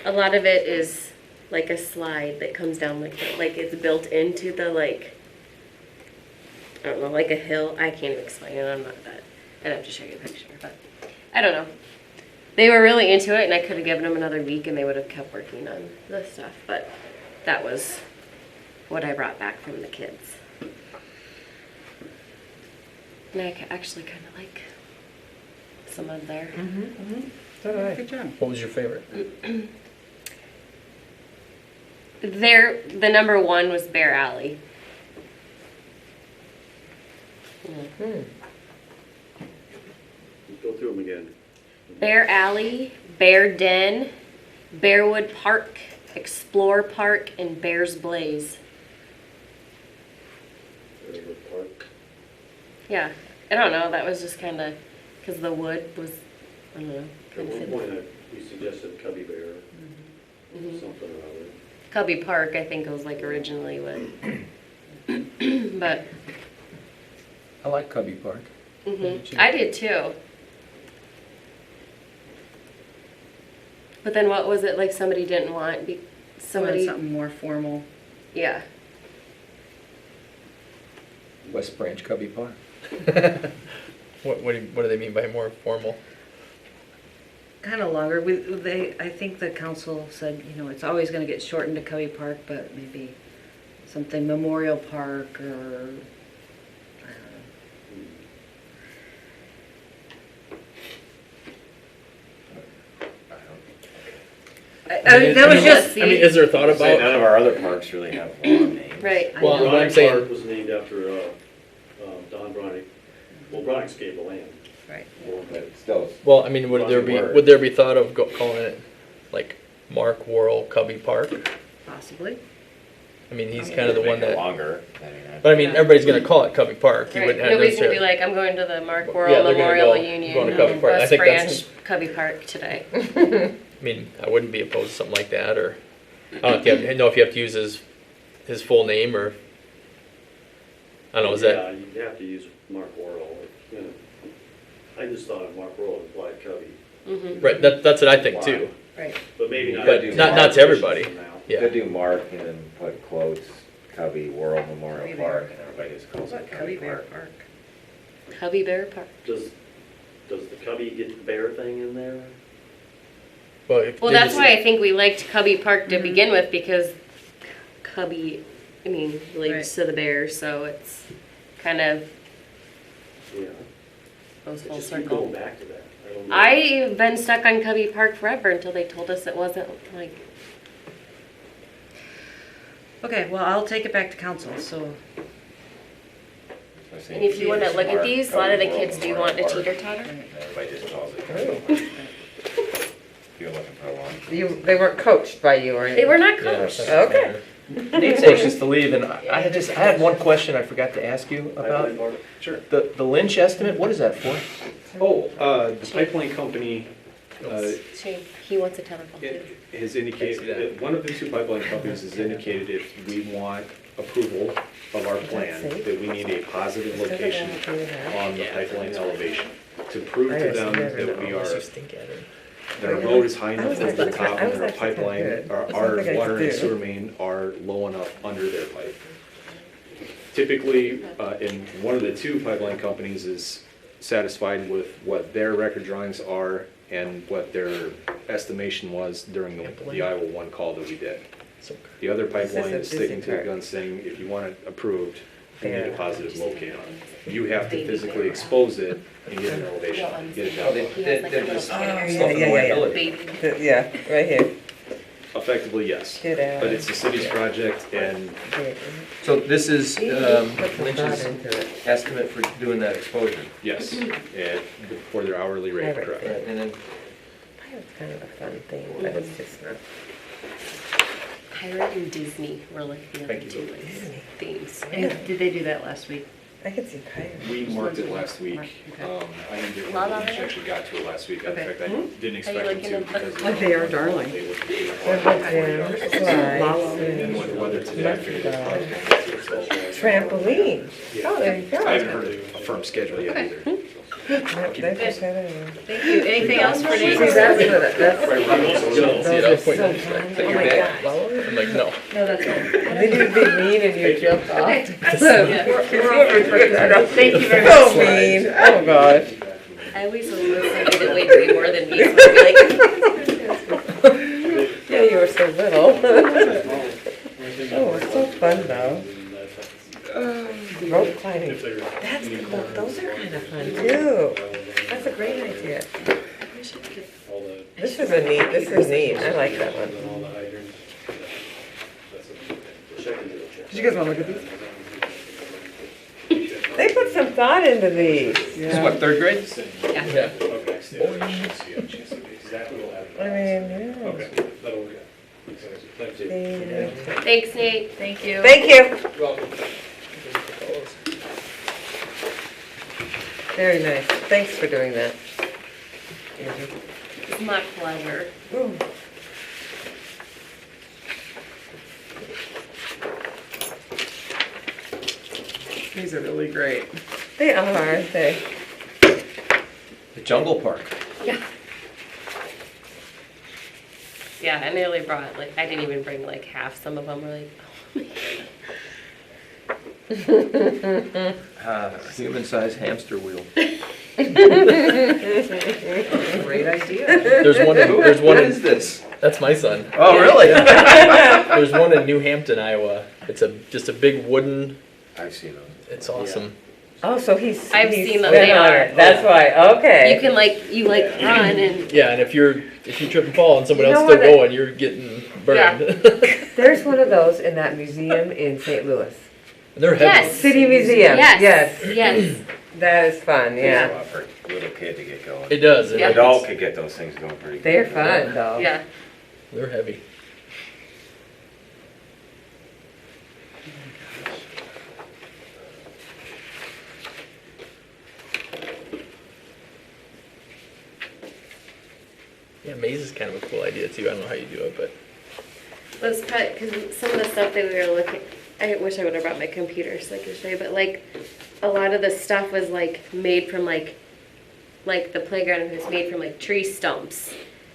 a lot of it is like a slide that comes down like that. Like it's built into the like, I don't know, like a hill. I can't even explain it. I'm not that. I'd have to show you a picture, but I don't know. They were really into it, and I could have given them another week, and they would have kept working on the stuff. But that was what I brought back from the kids. And I actually kind of like some of their. So do I. Good job. What was your favorite? The number one was Bear Alley. Go through them again. Bear Alley, Bear Den, Bearwood Park, Explore Park, and Bear's Blaze. Bearwood Park. Yeah, I don't know. That was just kind of because the wood was, I don't know. At Kind of one point, we suggested Cubby Bear, Mhm. something or other. Cubby Park, I think, was like originally what. But I like Cubby Park. I did too. But then what was it like? Somebody didn't want somebody. Something more formal. Yeah. West Branch Cubby Park. What do they mean by more formal? Kind of longer. I think the council said, it's always going to get shortened to Covey Park, but maybe something Memorial Park or, I don't know. That was just. I mean, is there a thought Say about? none of our other parks really have long names. Right. Well, what I'm Bronick saying- Park was named after Don Bronick. Well, Bronick's gave the land. Right. But still, Well, I mean, would there be thought of calling it like Mark Worrell Cubby Park? Possibly. I mean, he's kind of the make one it that. longer. But I mean, everybody's gonna call it Cubby Park. You Right. wouldn't have Nobody's gonna be necessarily. like, I'm going to the Mark Yeah, Worrell they're gonna Memorial go- Union going to Cubby Park. I West think Branch that's- Cubby Park today. I mean, I wouldn't be opposed to something like that, or I don't know if you have to use his full name, or I don't know. Is that Yeah, you have to use Mark Worrell. I just thought of Mark Worrell implied Cubby, right? That's what I think too. Right. but maybe not. But not to everybody. From now. Yeah. Could do Mark and then put quotes, Cubby World Memorial Cubby Park, Bear. and everybody just calls What it Covey Cubby Bear Park. Park? Cubby Bear Park. Does the Cubby get the bear thing in there? Well, that's why I think we liked Cubby Park Mm-hmm. to begin with, because Cubby, I mean, relates Right. to the bear, so it's kind of Yeah. goes I full just keep circle. going back to that. I don't know. I've been stuck on Cubby Park forever until they told us it wasn't like. Okay, well, I'll take it back to council, so. So I say And if you want to look at Mark, these, a lot of the Cubby kids World do want the Memorial teeter Park, totter. and everybody just calls it Cubby Park. If you're looking for one. They weren't coached by you or anything? They were not Yeah, coached. Okay. Nate's anxious to leave, and I had one question I forgot to ask you about. Pipeline Park? Sure. The Lynch estimate, what is that for? The pipeline company Shane, he wants a telephone too. has indicated, one of the two pipeline companies has indicated if we want approval of our plan, that we need a positive location on the pipeline elevation to prove to them that we are that our road is high I enough was over the actually- top I and was our actually kinda pipeline, good. our That's something I water could and do. sewer main are low enough under their pipe. Typically, in one of the two pipeline companies is satisfied with what their record drawings are and what their estimation was during the Iowa 1 call that we did. So, The other This is pipeline a is sticking busy to the part. gun saying, if you want it approved, you need a Yeah. positive locate on it. You have to physically expose it and get an elevation, get it Oh, down. they're just Oh, stuff yeah, in the yeah, way yeah. ability. Yeah, right here. Effectively, yes. Get out. But it's the city's project and So this is Put some thought Lynch's into it. estimate for doing that exposure. yes, and for their hourly rate, Right. correct. Right, and then It's kind of a fun thing, but it's just not. Pirate and Disney were like the other Thank you. two like, themes. And did they do that last week? I could see pirates. We marked it last week. Okay. I didn't get La La one, we Land? actually got to it last week. In Okay. fact, I didn't expect them looking to at because. Oh, they are darling. They would be There was slides And with the weather today, I figured it's probably going to be too expensive. Trampoline. Oh, there you go. I haven't heard a firm schedule yet either. Yep, they put that in. Thank you. Anything else for See, Nate? that's what, that's, see those it, are I'll so point fun. out. Oh my gosh. I'm like, no. No, that's fine. Then you'd be mean and you jump off. Thank you very So much. mean, oh gosh. I always was listening to way way more than me. So I'd be like, Yeah, you were so little. Oh, it's so fun though. Rope climbing, that's cool, those are kind of fun too. That's a great idea. This is neat, I like that one. Did you guys wanna look at these? They put some thought into these. this is what, third grade? Yeah. Okay. I mean, yeah. Okay, that'll work. Thank you. thanks, Nate. Thank you. Thank you. Very nice, thanks for doing that. It's my pleasure. Ooh. These are really great. They are, aren't they? The Jungle Park. Yeah, I nearly brought like I didn't even bring like half. Some of them were like, Human-sized hamster wheel. Great idea. There's one What in, is this? that's my son. Oh, really? There's one in New Hampton, Iowa. It's just a big wooden, I've seen those. it's awesome. Oh, so he's. I've he's seen them, been they on are. it. That's why, okay. you can like run and Yeah, and if you trip and fall and someone You else know still what? going, you're getting burned. There's one of those in that museum in St. Louis. They're heavy. Yes. City Museum. yes, yes. That is fun, Takes a yeah. lot for a little kid to get going. It does. And Yeah. An adult could get those things going pretty good. They're fun though. Yeah. They're heavy. Yeah, maze is kind of a cool idea too. I don't know how you do it, but Let's cut because some of the stuff that we were looking. I wish I would have brought my computer so I could show you. But like, a lot of the stuff was like made from like the playground was made from like tree stumps,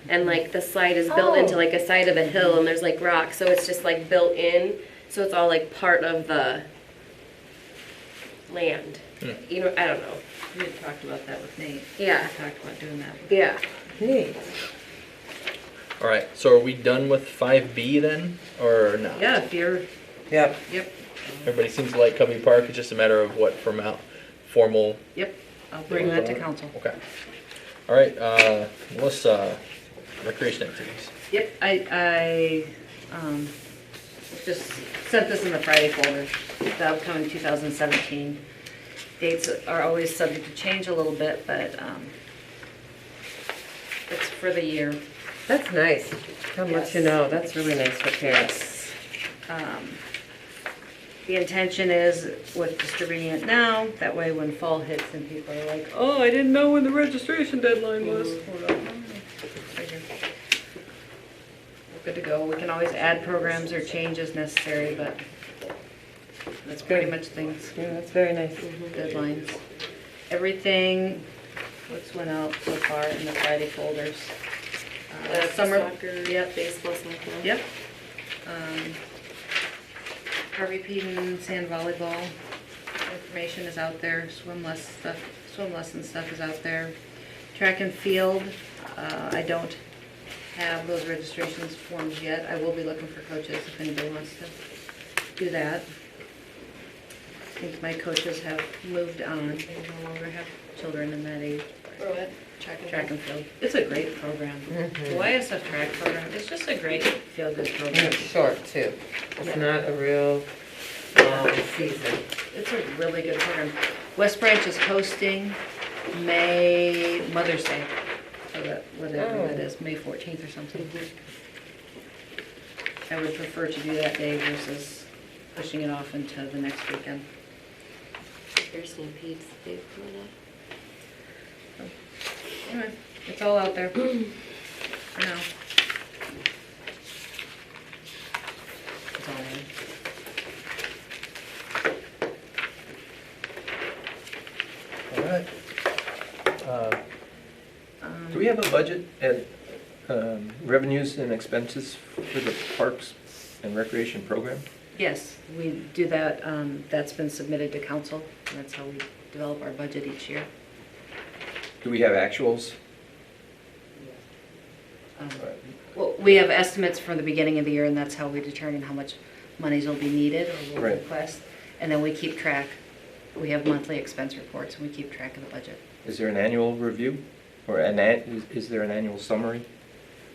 and like the slide is built into like a side of a hill, and there's like rocks, so it's just like built in. So it's all like part of the land. You know, I don't know. We had talked about that with Nate. Yeah. We talked about doing that. Yeah. Neat. all right. So are we done with 5B then, or not? Yeah, if you're, Yep. yep, Everybody seems to like Covey Park. It's just a matter of what formal. yep. I'll bring that to council. Okay. All right. Melissa, recreation activities. Yep, I just sent this in the Friday folder, the upcoming 2017. Dates are always subject to change a little bit, but it's for the year. That's nice. How much Yes. you know. That's really nice for parents. The intention is with distributing it now, that way when fall hits and people are like, oh, I didn't know when the registration deadline was. We're like, "Oh, figure." We're good to go. We can always add programs or change as necessary, but that's pretty much things. Yeah, that's very nice. Deadlines. Everything, what's went out so far in the Friday folders. Summer, Soccer, yep, baseball, softball. yep. Harvey Peden sand volleyball information is out there. Swim lesson stuff is out there. Track and field, I don't have those registrations forms yet. I will be looking for coaches if anybody wants to do that. I think my coaches have moved on. They no longer have children in that age. For what? Track and field. It's a great program. The YSF track program is just a great feel-good And program. it's short too. It's Yeah. not a real long season. It's a really good program. West Branch is hosting Mother's Day. So that, whatever that is, May 14th or something. I would prefer to do that day versus pushing it off into the next weekend. There's Stampede's the day before that. Anyway, it's all out there for now. That's all I have. All right. Do we have a budget and revenues and expenses for the Parks and Recreation Program? Yes, we do that. That's been submitted to council. That's how we develop our budget each year. Do we have actuals? Well, we have estimates from the beginning of the year, and that's how we determine how much monies will be needed or will Right. request. And then we keep track. We have monthly expense reports, and we keep track of the budget. Is there an annual review? Or is there an annual summary?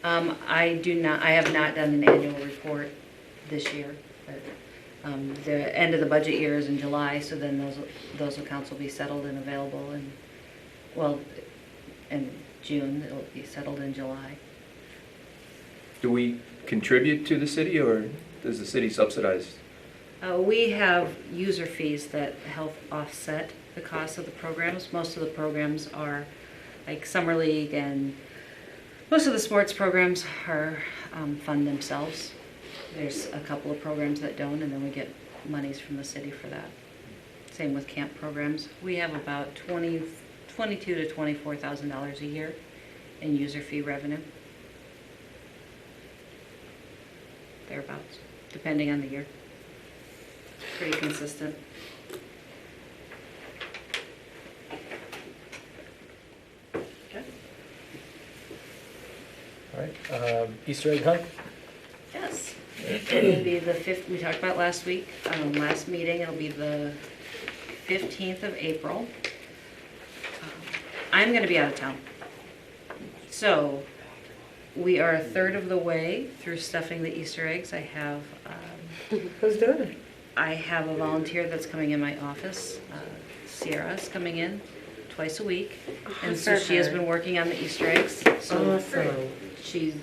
I have not done an annual report this year. But, the end of the budget year is in July, so then those accounts will be settled and available in June. It'll be settled in July. Do we contribute to the city or does the city subsidize? We have user fees that help offset the cost of the programs. Most of the programs are like Summer League, and most of the sports programs are fund themselves. There's a couple of programs that don't, and then we get monies from the city for that. Same with camp programs. We have about $22,000 to $24,000 a year in user fee revenue. Thereabouts, depending on the year. Pretty consistent. Okay. All right, Easter egg hunt? Yes. It'll be the 5th, we talked about last week, last meeting, it'll be the 15th of April. I'm gonna be out of town. So, we are a third of the way through stuffing the Easter eggs. Who's doing it? I have a volunteer that's coming in my office. Sierra's coming in twice a week. And so she has been working on the Easter eggs. So Awesome. she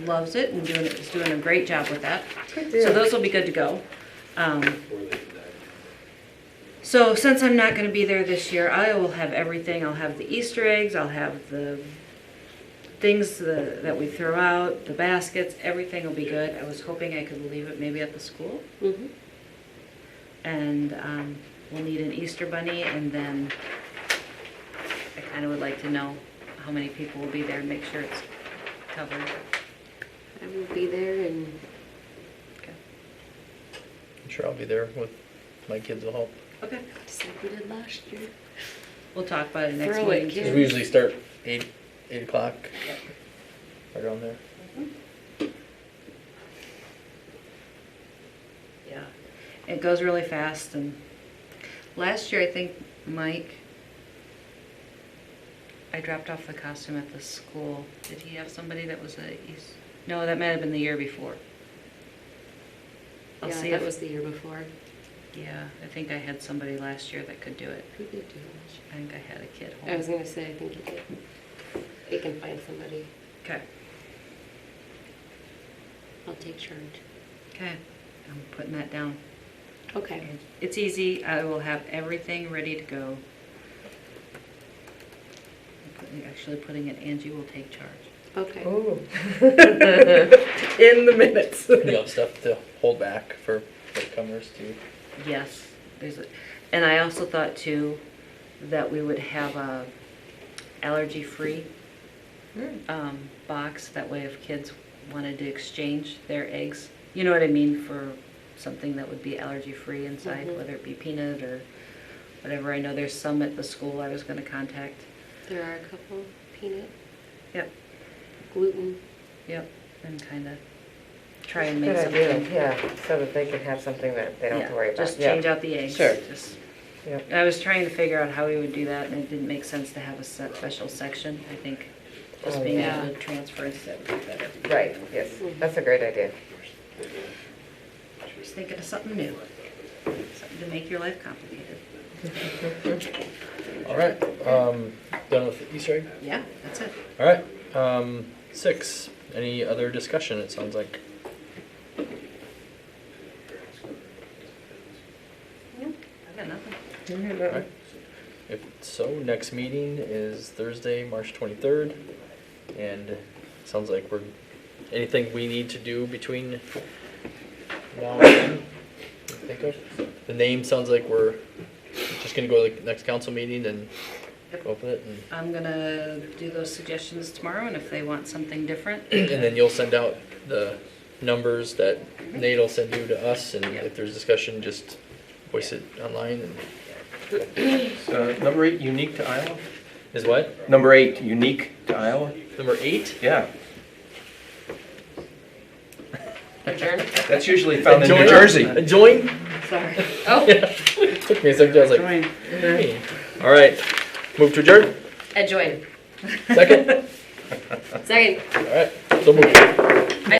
loves it and is doing a great job with that. Good So deal. those will be good to go. So since I'm not going to be there this year, I will have everything. I'll have the Easter eggs, I'll have the things that we throw out, the baskets, everything will be good. I was hoping I could leave it maybe at the school. Mm-hmm. And we'll need an Easter bunny, and then I kind of would like to know how many people will be there and make sure it's covered. I will be there and Okay. I'm sure I'll be there with my kids will help. Okay. just like we did last year. We'll talk about it next Throw it, meeting. kid. Because we usually start 8 o'clock, right around there. Yeah, it goes really fast, and last year I think, Mike, I dropped off the costume at the school. Did he have somebody that was no, that might have been the year before. I'll Yeah, see that if, was the year before. yeah, I think I had somebody last year that could do it. Who did do last year? I think I had a kid I was home. gonna say, I think you did. They can find somebody. Okay, I'll take charge. okay, I'm putting that down. Okay. It's easy, I will have everything ready to go. Actually putting it, Angie will take charge. Okay. Ooh. In the minutes. You have stuff to hold back for latecomers too. Yes, and I also thought too that we would have a allergy-free box. That way if kids wanted to exchange their eggs, you know what I mean, for something that would be allergy-free inside, whether it be peanut or whatever. I know there's some at the school I was gonna contact. There are a couple peanut, Yep, gluten. yep, and kinda try and make Good something. idea, yeah, so that they can have something that they don't have to worry about. Just Yeah. change out the eggs. Sure. Just- Yep. I was trying to figure out how we would do that, and it didn't make sense to have a special section. I think just Oh, being yeah. able to transfer instead would be better. Right, yes, that's a great idea. Just thinking of something new, something to make your life complicated. All right, done with the Easter egg? Yeah, that's it. All right, 6, any other discussion, it sounds like? I got nothing. All right. If so, next meeting is Thursday, March 23rd, and it sounds like anything we need to do between now and then? Think of? The name sounds like we're just gonna go to the next council meeting and go with it, and I'm gonna do those suggestions tomorrow, and if they want something different, and then you'll send out the numbers that Nate will send you to us, and if there's discussion, just voice it online. And Number 8, unique to Iowa? is what? Number 8, unique to Iowa? Number 8? Yeah, Adjourn. that's usually found in New Join? Jersey. Join? sorry. Oh, Took me a second, I was like, Join. hey. All right, move to adjourn? adjourn. Second? Second. All right, so move.